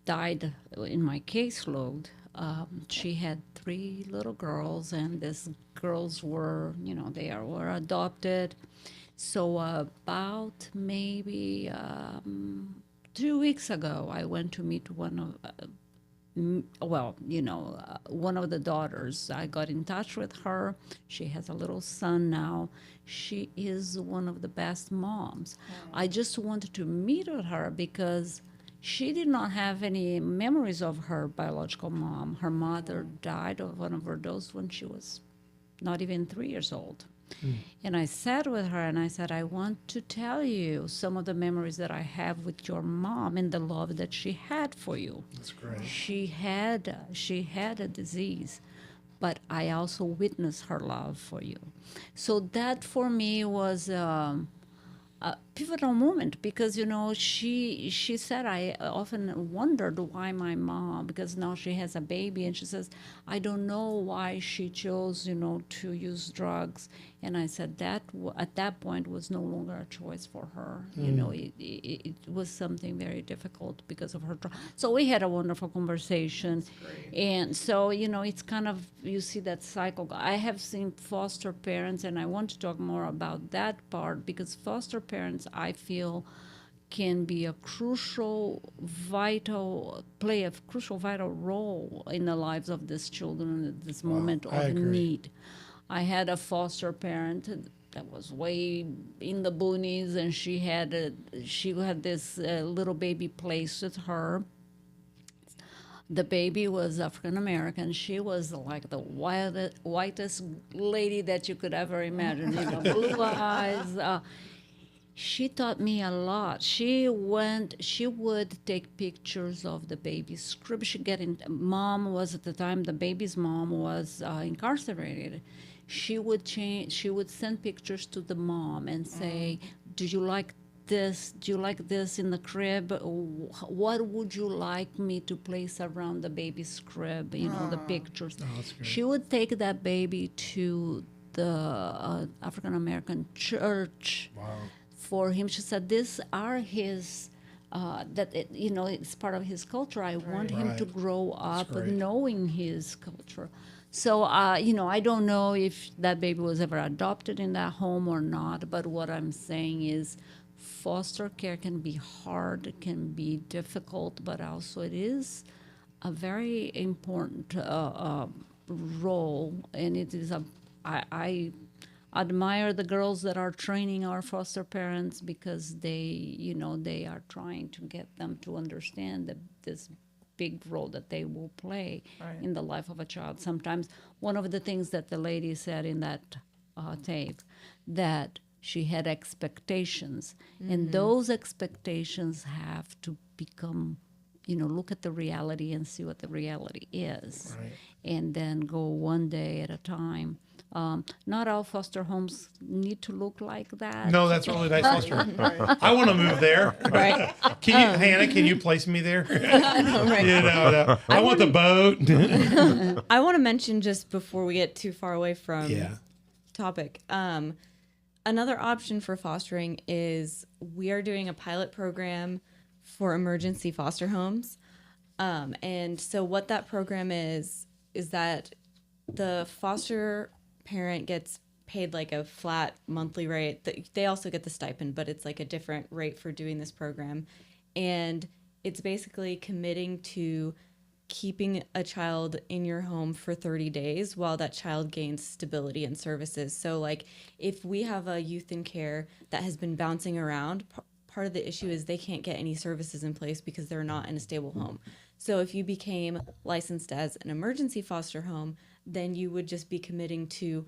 died in my caseload, she had 3 little girls, and these girls were, were adopted. So about maybe 2 weeks ago, I went to meet one of one of the daughters. I got in touch with her. She has a little son now. She is one of the best moms. I just wanted to meet with her because she did not have any memories of her biological mom. Her mother died of one overdose when she was not even 3 years old. And I sat with her and I said, I want to tell you some of the memories that I have with your mom and the love that she had for you. That's great. She had a disease, but I also witnessed her love for you. So that for me was a pivotal moment because, she said, I often wondered why my mom, because now she has a baby, and she says, I don't know why she chose, to use drugs. And I said that at that point was no longer a choice for her. It was something very difficult because of her. So we had a wonderful conversation. And so, it's kind of, you see that cycle. I have seen foster parents, and I want to talk more about that part because foster parents, I feel, can be a play a crucial, vital role in the lives of these children at this moment of need. I had a foster parent that was way in the boonies, and she had this little baby placed with her. The baby was African American. She was like the whitest lady that you could ever imagine. Blue eyes. She taught me a lot. She would take pictures of the baby's crib. Mom was at the time, the baby's mom was incarcerated. She would send pictures to the mom and say, do you like this? Do you like this in the crib? What would you like me to place around the baby's crib? The pictures. Oh, that's great. She would take that baby to the African American church. Wow. For him, she said, these are his, it's part of his culture. I want him to grow up knowing his culture. So, I don't know if that baby was ever adopted in that home or not, but what I'm saying is foster care can be hard, it can be difficult, but also it is a very important role, and it is I admire the girls that are training our foster parents because they are trying to get them to understand this big role that they will play in the life of a child. Sometimes one of the things that the lady said in that tape, that she had expectations, and those expectations have to become, look at the reality and see what the reality is, and then go one day at a time. Not all foster homes need to look like that. No, that's a really nice foster home. I want to move there. Right. Hannah, can you place me there? No. I want the boat. I want to mention, just before we get too far away from topic, another option for fostering is we are doing a pilot program for emergency foster homes. And so what that program is that the foster parent gets paid like a flat monthly rate. They also get the stipend, but it's like a different rate for doing this program. And it's basically committing to keeping a child in your home for 30 days while that child gains stability and services. So like if we have a youth in care that has been bouncing around, part of the issue is they can't get any services in place because they're not in a stable home. So if you became licensed as an emergency foster home, then you would just be committing to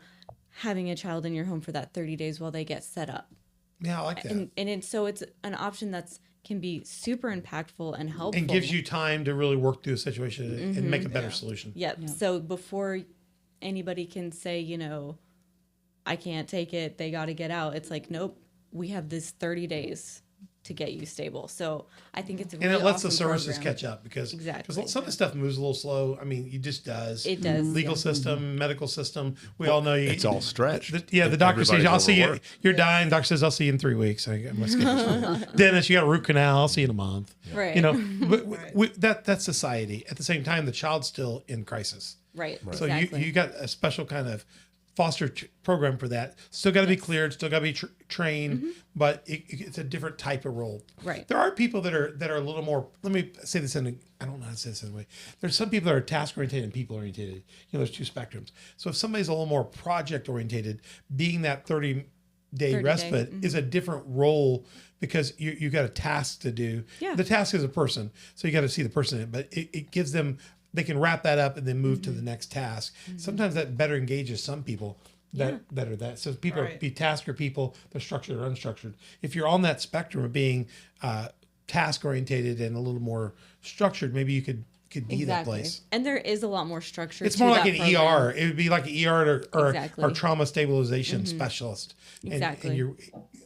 having a child in your home for that 30 days while they get set up. Yeah, I like that. So it's an option that's can be super impactful and helpful. And gives you time to really work through a situation and make a better solution. Yep. So before anybody can say, you know, I can't take it, they got to get out. It's like, nope, we have this 30 days to get you stable. So I think it's a really and it lets awesome the services program. catch up because Exactly. some of the stuff moves a little slow. I mean, it just does. It does. Legal system, medical system. We all know It's all stretched. The doctor says, Everybody's "I'll see you. overworked. You're dying." Doctor says, "I'll see you in 3 weeks." I got my schedule. Dentist, you got a root canal. I'll see you in a month. Right. You know, that's society. At the same time, the child's still in crisis. Right. So Exactly. you got a special kind of foster program for that. Still got to be cleared. Still got to be trained, but it's a different type of role. Right. There are people that are a little more. Let me say this I don't know how to say this in a way. There's some people that are task oriented and people oriented. You know, there's two spectrums. So if somebody's a little more project oriented, being that 30-day respite is a different role because you got a task to do. Yeah. The task is a person, so you got to see the person in it, but it gives them. They can wrap that up and then move to the next task. Sometimes that better engages some people that are that. So people Right. be tasker people, they're structured or unstructured. If you're on that spectrum of being task orientated and a little more structured, maybe you could be that place. And there is a lot more structure. It's to more like that an program. ER. It would be like an ER or Exactly. trauma stabilization specialist. Exactly. And you're,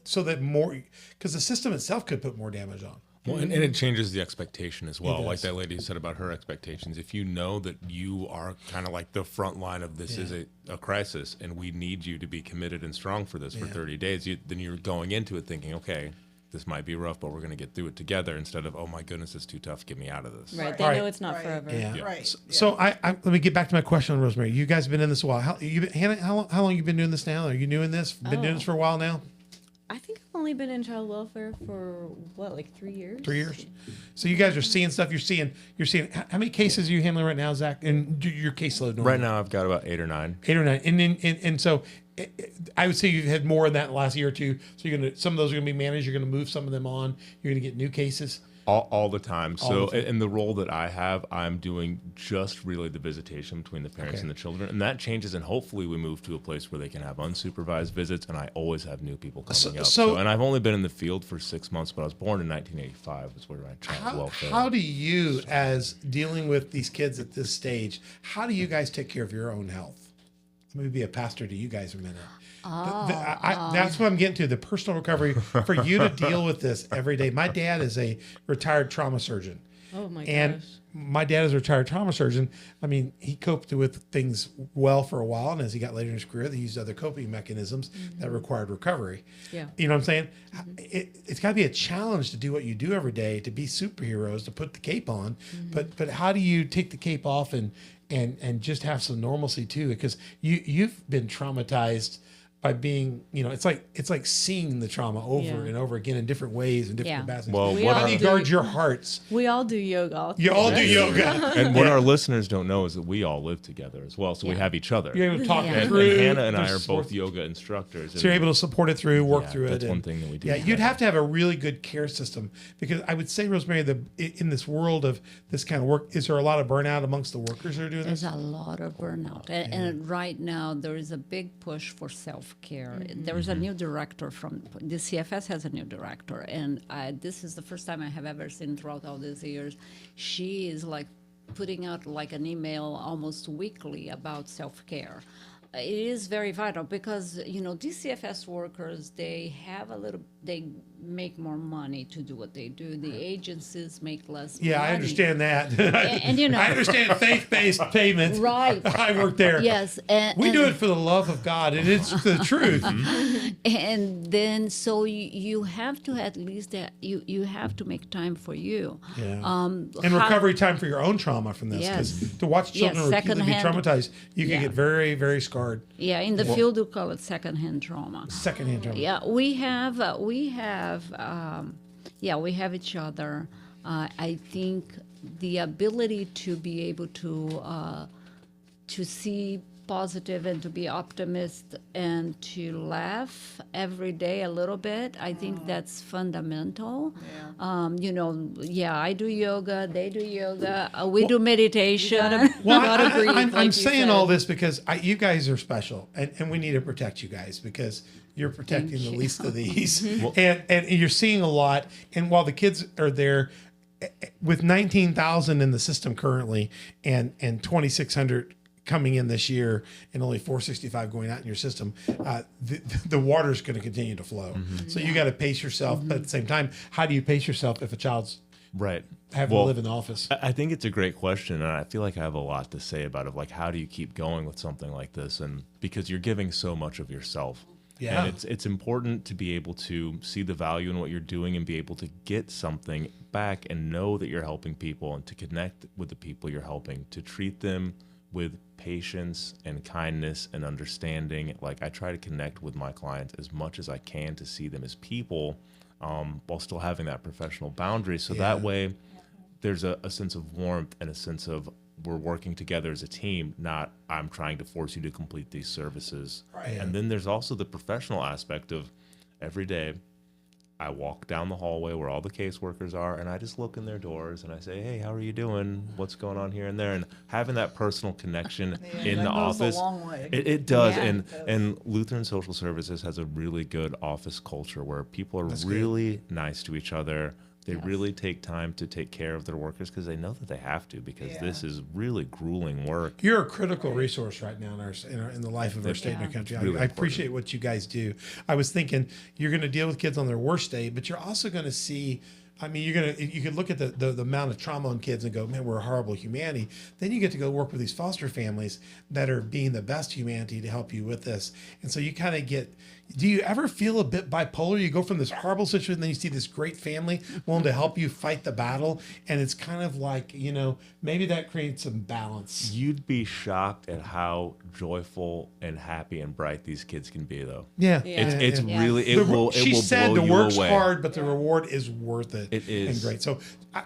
so that more, because the system itself could put more damage on. Well, and it changes the expectation as well. does. Like that lady said about her expectations. If you know that you are kind of like the front line of this is a crisis and we need you to be committed and strong for this for 30 days, then you're going into it thinking, okay, this might be rough, but we're going to get through it together instead of, oh my goodness, it's too tough. Get me out of this. Right. They Right. know it's not Right. forever. Yeah. Right. So I let me get back to my question on Rosemary. You guys have been in this a while. Hannah, how long you been doing this now? Are you new in this? Been doing this for a while now? I think I've only been in child welfare for what, like 3 years? 3 years. So you guys are seeing stuff. You're seeing. How many cases are you handling right now, Zach? And your caseload normally? Right now, I've got about 8 or 9. 8 or 9, and so I would say you've had more in that last year or two. So some of those are going to be managed. You're going to move some of them on. You're going to get new cases. All the time. So the time. in the role that I have, I'm doing just really the visitation between the parents and the children. And that changes, and hopefully we move to a place where they can have unsupervised visits, and I always have new people coming up. And I've only been in the field for 6 months, but I was born in 1985 is where I child welfare. How do you, as dealing with these kids at this stage, how do you guys take care of your own health? Let me be a pastor to you guys a minute. That's what I'm getting to, the personal recovery for you to deal with this every day. My dad is a retired trauma surgeon. Oh my And gosh. my dad is a retired trauma surgeon. I mean, he coped with things well for a while. And as he got later in his career, they used other coping mechanisms that required recovery. Yeah. You know what I'm saying? It's got to be a challenge to do what you do every day, to be superheroes, to put the cape on. But how do you take the cape off and just have some normalcy too? Because you've been traumatized by being, it's like seeing the trauma over and over again in different ways and different capacities. Well, How do you guard your hearts? We all do yoga. You all do yoga. And what our listeners don't know is that we all live together as well. So we have each other. You're able to talk it And through. Hannah and I are There's both support. yoga instructors. So you're able to support it through, work through it. That's one thing that we do. Yeah, you'd have to have a really good care system, because I would say, Rosemary, in this world of this kind of work, is there a lot of burnout amongst the workers that are doing There's this? a lot of burnout. And right now, there is a big push for self-care. There is a new director from the CFS has a new director, and this is the first time I have ever seen throughout all these years. She is like putting out like an email almost weekly about self-care. It is very vital because, DCFS workers, they make more money to do what they do. The agencies make less money. Yeah, I understand that. And I understand faith-based payments. Right. I work there. Yes. We do it for the love of God, and it's the truth. And then, so you have to at least, you have to make time for you. Yeah. And recovery time for your own trauma from this. Because Yes. to watch children repeatedly be secondhand. traumatized, you can get very, very scarred. Yeah, in the field, we call it secondhand trauma. Secondhand trauma. Yeah, we have each other. I think the ability to be able to see positive and to be optimist and to laugh every day a little bit, I think that's fundamental. I do yoga, they do yoga, we do meditation. Well, gotta breathe, I'm like you saying said. all this because you guys are special, and we need to protect you guys because you're protecting the you. least of these. And you're seeing a lot. And while the kids are there, with 19,000 in the system currently and 2,600 coming in this year and only 465 going out in your system, the water's going to continue to flow. So you got to pace yourself. But at the same time, how do you pace yourself if a child's Right. having to live in the office? I think it's a great question, and I feel like I have a lot to say about it. Like, how do you keep going with something like this? And because you're giving so much of yourself. Yeah. And it's important to be able to see the value in what you're doing and be able to get something back and know that you're helping people and to connect with the people you're helping, to treat them with patience and kindness and understanding. Like, I try to connect with my clients as much as I can to see them as people, while still having that professional boundary. So that way there's a sense of warmth and a sense of we're working together as a team, not I'm trying to force you to complete these services. Right. And then there's also the professional aspect of every day I walk down the hallway where all the caseworkers are, and I just look in their doors and I say, hey, how are you doing? What's going on here and there? And having that personal connection in that the goes a office, long way. it does. Yeah. And Lutheran Social Services has a really good office culture where people are really nice to each other. They really take time to take care of their workers because they know that they have to, because this is really grueling work. You're a critical resource right now in the life of our state and our country. Really I appreciate what you guys do. I was thinking you're going to deal with kids on their worst day, but you're also going to see. I mean, you could look at the amount of trauma on kids and go, man, we're a horrible humanity. Then you get to go work with these foster families that are being the best humanity to help you with this. And so you kind of get. Do you ever feel a bit bipolar? You go from this horrible situation, then you see this great family willing to help you fight the battle, and it's kind of like, maybe that creates some balance. You'd be shocked at how joyful and happy and bright these kids can be, though. Yeah, It's really it will she said blow the you work's away. hard, but the reward is worth it. It is. And great. So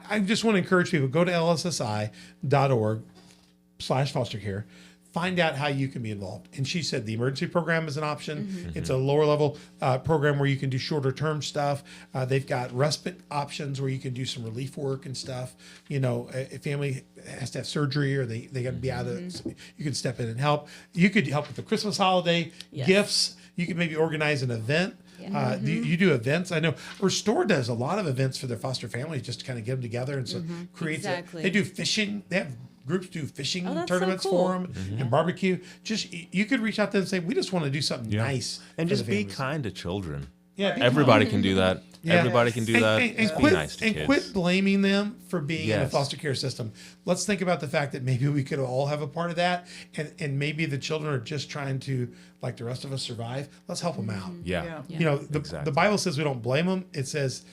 I just want to encourage people, go to lssi.org/foster care. Find out how you can be involved. And she said the emergency program is an option. It's a lower level program where you can do shorter term stuff. They've got respite options where you can do some relief work and stuff. A family has to have surgery or they got to be out of it. You can step in and help. You could help with the Christmas holiday, gifts. You could maybe organize an event. You do events. I know Restore does a lot of events for their foster families just to kind of get them together and so creates Exactly. they do fishing. They have groups do fishing that's so tournaments cool. for them and barbecue. Just you could reach out to them and say, we just want to do something nice And for just the be families. kind to children. Yeah, be Everybody can do that. Yeah. Everybody can do that. And Just quit, be nice to kids. quit blaming them for being in a Yes. foster care system. Let's think about the fact that maybe we could all have a part of that, and maybe the children are just trying to, like the rest of us, survive. Let's help them out. Yeah. The Bible says we don't blame them. It says,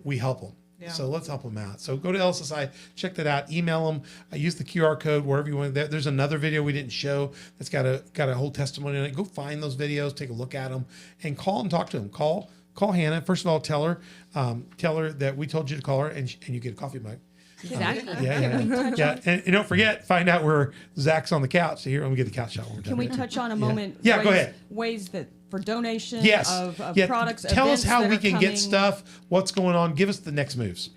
we help them. Yeah. So let's help them out. So go to LSSI, check that out, email them, use the QR code wherever you want. There's another video we didn't show that's got a whole testimony on it. Go find those videos, take a look at them, and call and talk to them. Call Hannah. First of all, tell her that we told you to call her, and you get a coffee mug. Exactly. Yeah. And don't forget, find out where Zach's on the couch. So here, let me get the couch shot. One more time. Can we touch on a moment? Yeah, go ahead. Ways that for donation Yes. of products. Tell us events how that we are can coming. get stuff. What's going on? Give us the next moves.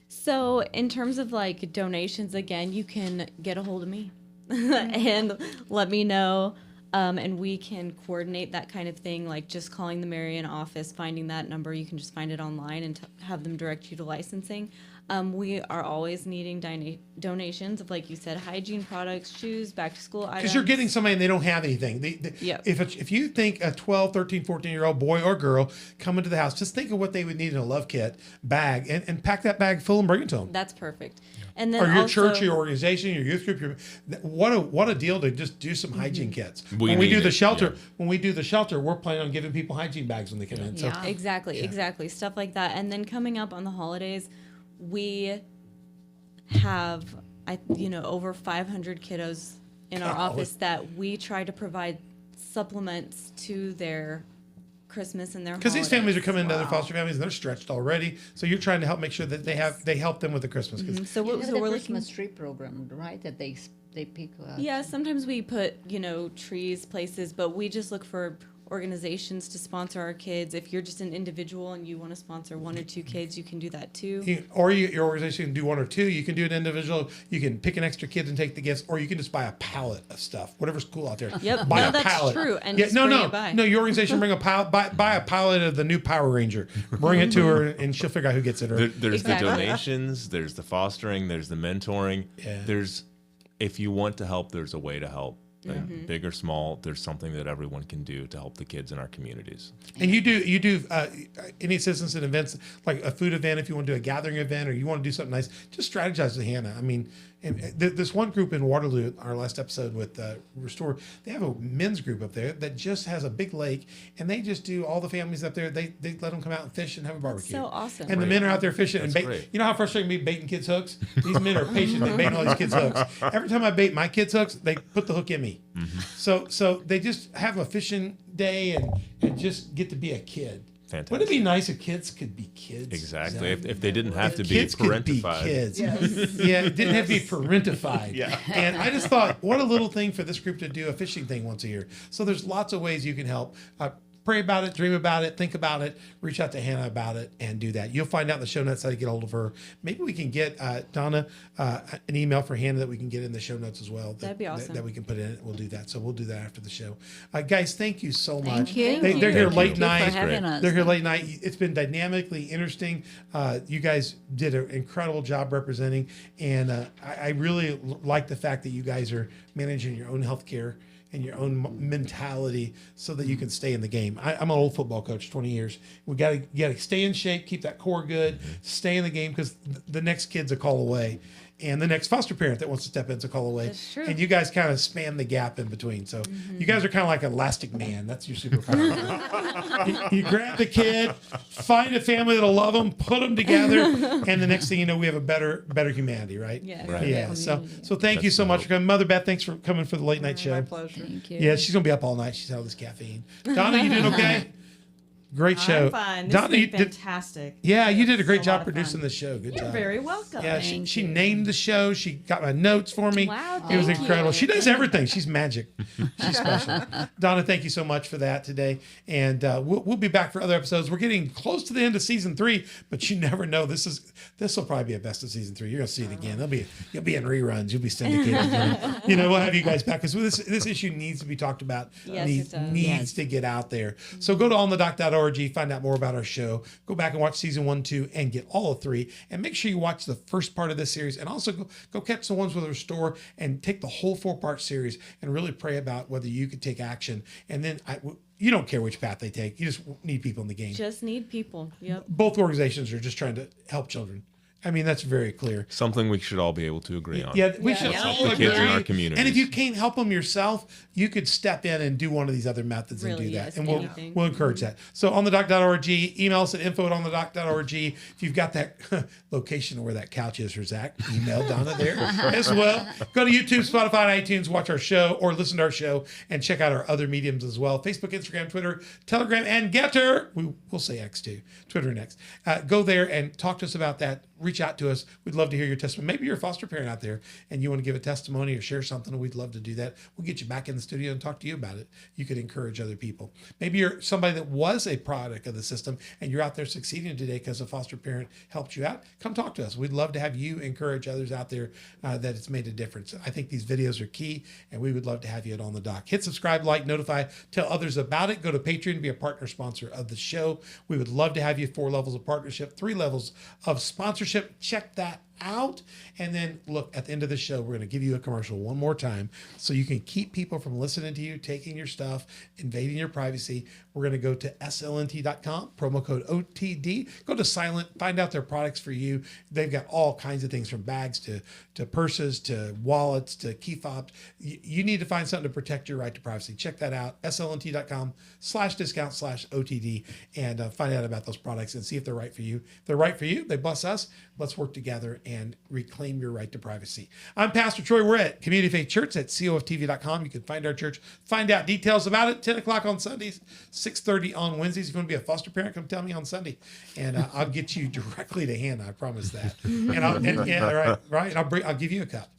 So in terms of like donations, again, you can get a hold of me and let me know. And we can coordinate that kind of thing, like just calling the Marion office, finding that number. You can just find it online and have them direct you to licensing. We are always needing donations of, like you said, hygiene products, shoes, back to school items. Because you're getting somebody and they don't have anything. Yep. If you think a 12, 13, 14-year-old boy or girl come into the house, just think of what they would need in a love kit bag and pack that bag full and bring it to them. That's perfect. And then Or your also, church, your organization, your youth group. What a deal to just do some hygiene kits. We When we do need the it, shelter, yeah. when we do the shelter, we're planning on giving people hygiene bags when they come in. So Yeah. Exactly. Stuff like that. And then coming up on the holidays, we have over 500 kiddos in our office that we try to provide supplements to their Christmas and their because these holidays. families are coming into other foster families and they're stretched already, so you're trying to help make sure that they help them with the Christmas. 'Cause So, You have so the we're looking. Christmas tree program, right? That they pick. Yeah, sometimes we put trees places, but we just look for organizations to sponsor our kids. If you're just an individual and you want to sponsor 1 or 2 kids, you can do that too. Your organization can do 1 or 2. You can do an individual. You can pick an extra kid and take the gifts, or you can just buy a pallet of stuff, whatever's cool out there. Yep. Buy No, a that's pallet. true, and just bring it by. No. Your organization bring a pallet. Buy a pallet of the new Power Ranger. Bring it to her, and she'll figure out who gets it. There's Exactly. the donations, there's the fostering, there's the mentoring. Yeah. There's, if you want to help, there's a way to help. And big or small, there's something that everyone can do to help the kids in our communities. And you do any assistance in events, like a food event, if you want to do a gathering event, or you want to do something nice, just strategize with Hannah. I mean, and this one group in Waterloo, our last episode with Restore, they have a men's group up there that just has a big lake, and they just do all the families up there. They let them come out and fish and have a barbecue. so awesome. And the men are out there fishing and That's bait. great. You know how frustrating me baiting kids' hooks? These men are patient. They bait all these kids' hooks. Every time I bait my kids' hooks, they put the hook in me. So they just have a fishing day and just get to be a kid. Fantastic. Wouldn't it be nice if kids could be kids? Exactly. Zach? If they didn't have to be Kids could be parentified. kids. Yeah, it didn't have to be parentified. Yeah. And I just thought, what a little thing for this group to do a fishing thing once a year. So there's lots of ways you can help. Pray about it, dream about it, think about it, reach out to Hannah about it, and do that. You'll find out in the show notes how to get a hold of her. Maybe we can get Donna an email for Hannah that we can get in the show notes as well. That'd be awesome. That we can put in it. We'll do that. So we'll do that after the show. Guys, thank you so much. Thank you. They're here Thank late you. night. Thank you for having us. They're here late night. It's been dynamically interesting. You guys did an incredible job representing, and I really like the fact that you guys are managing your own healthcare and your own mentality so that you can stay in the game. I'm an old football coach, 20 years. You got to stay in shape, keep that core good, stay in the game, because the next kid's a call away. And the next foster parent that wants to step in is a call away. That's true. And you guys kind of span the gap in between. So you guys are kind of like Elastic Man. That's your superpower. you grab the kid, find a family that'll love them, put them together, and the next thing you know, we have a better humanity, right? Yeah. Right. Yeah. So thank you That's so the much hope. for coming. Mother Beth, thanks for coming for the late night show. My pleasure. Thank you. Yeah, she's gonna be up all night. She's had all this caffeine. Donna, you doing okay? Great show. I'm fine. This Donna, has you been did. fantastic. Yeah, you did a great It's a job lot of producing fun. the show. Good You're job. very welcome. Yeah, Thank she you. named the show. She got my notes for me. Wow, It was thank incredible. you. She does everything. She's magic. She's special. Donna, thank you so much for that today. And we'll be back for other episodes. We're getting close to the end of season 3, but you never know. This will probably be a best of season 3. You're gonna see it again. You'll be in reruns. You'll be syndicated. We'll have you guys back because this issue needs to be talked about. Yes, needs it does. needs to get out there. So go to onthedoc.org, find out more about our show. Go back and watch season 1, 2, and get all of 3. And make sure you watch the first part of this series, and also go catch the ones with Restore and take the whole 4-part series and really pray about whether you could take action. And then you don't care which path they take. You just need people in the game. Just need people. Yep. Both organizations are just trying to help children. I mean, that's very clear. Something we should all be able to agree on. Yeah, we should Yeah. all Help the agree. kids in our communities. And if you can't help them yourself, you could step in and do one of these other methods and Really, do that. yes, And anything. we'll encourage that. So onthedoc.org, email us at info@onthedoc.org. If you've got that location of where that couch is for Zach, email Donna there as well. Go to YouTube, Spotify, and iTunes, watch our show or listen to our show, and check out our other mediums as well. Facebook, Instagram, Twitter, Telegram, and Getter. We'll say X too. Twitter and X. Go there and talk to us about that. Reach out to us. We'd love to hear your testimony. Maybe you're a foster parent out there and you want to give a testimony or share something. We'd love to do that. We'll get you back in the studio and talk to you about it. You could encourage other people. Maybe you're somebody that was a product of the system and you're out there succeeding today because a foster parent helped you out. Come talk to us. We'd love to have you encourage others out there that it's made a difference. I think these videos are key, and we would love to have you at On the Doc. Hit subscribe, like, notify, tell others about it. Go to Patreon, be a partner sponsor of the show. We would love to have you. 4 levels of partnership, 3 levels of sponsorship. Check that out. And then look, at the end of the show, we're going to give you a commercial one more time so you can keep people from listening to you, taking your stuff, invading your privacy. We're going to go to slnt.com, promo code OTD. Go to Silent, find out their products for you. They've got all kinds of things from bags to purses to wallets to key fobs. You need to find something to protect your right to privacy. Check that out, slnt.com/discount/OTD, and find out about those products and see if they're right for you. If they're right for you, they bless us. Let's work together and reclaim your right to privacy. I'm Pastor Troy. We're at Community Faith Church at coftv.com. You can find our church, find out details about it. 10 o'clock on Sundays, 6:30 on Wednesdays. If you want to be a foster parent, come tell me on Sunday, and I'll get you directly to Hannah. I promise that. And I'll give you a cup.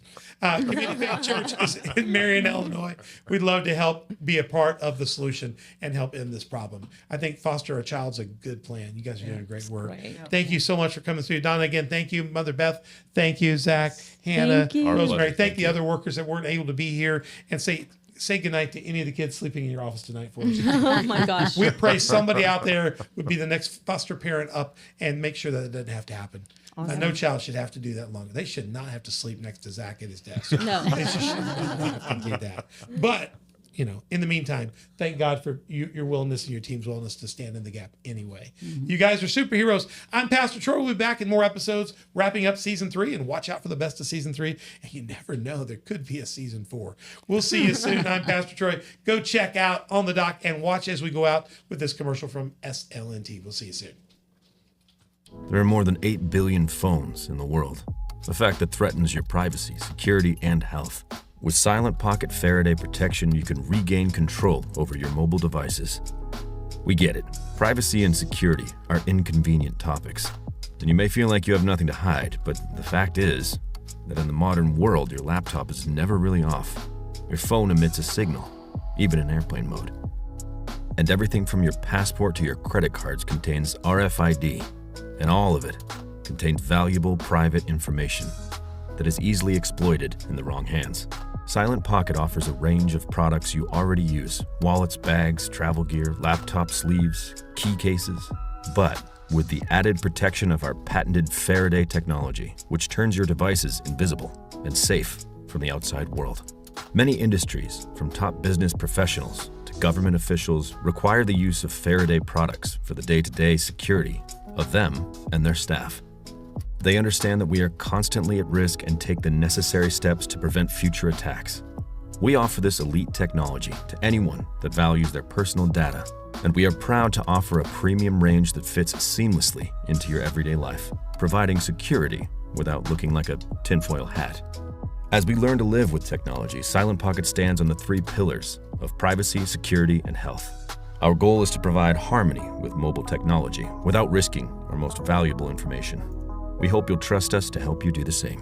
Community Faith Church is in Marion, Illinois. We'd love to help be a part of the solution and help end this problem. I think foster a child's a good plan. You guys are doing great work. great. Thank you so much for coming through. Donna, again, thank you. Mother Beth, thank you. Zach, Hannah, Thank you. Our Rosemary, pleasure. thank the other workers that weren't able to be here, and say goodnight to any of the kids sleeping in your office tonight for us. Oh my gosh. We pray somebody out there would be the next foster parent up and make sure that it doesn't have to happen. No child should have to do that longer. They should not have to sleep next to Zach at his desk. No. They just should not have to do that. But, in the meantime, thank God for your willingness and your team's willingness to stand in the gap anyway. You guys are superheroes. I'm Pastor Troy. We'll be back in more episodes, wrapping up season 3, and watch out for the best of season 3. And you never know, there could be a season 4. We'll see you soon. I'm Pastor Troy. Go check out On the Dock and watch as we go out with this commercial from SLNT. We'll see you soon. There are more than 8 billion phones in the world, a fact that threatens your privacy, security, and health. With Silent Pocket Faraday protection, you can regain control over your mobile devices. We get it. Privacy and security are inconvenient topics, and you may feel like you have nothing to hide, but the fact is that in the modern world, your laptop is never really off. Your phone emits a signal, even in airplane mode. And everything from your passport to your credit cards contains RFID, and all of it contains valuable private information that is easily exploited in the wrong hands. Silent Pocket offers a range of products you already use: wallets, bags, travel gear, laptop sleeves, key cases. But with the added protection of our patented Faraday technology, which turns your devices invisible and safe from the outside world. Many industries, from top business professionals to government officials, require the use of Faraday products for the day-to-day security of them and their staff. They understand that we are constantly at risk and take the necessary steps to prevent future attacks. We offer this elite technology to anyone that values their personal data, and we are proud to offer a premium range that fits seamlessly into your everyday life, providing security without looking like a tinfoil hat. As we learn to live with technology, Silent Pocket stands on the 3 pillars of privacy, security, and health. Our goal is to provide harmony with mobile technology without risking our most valuable information. We hope you'll trust us to help you do the same.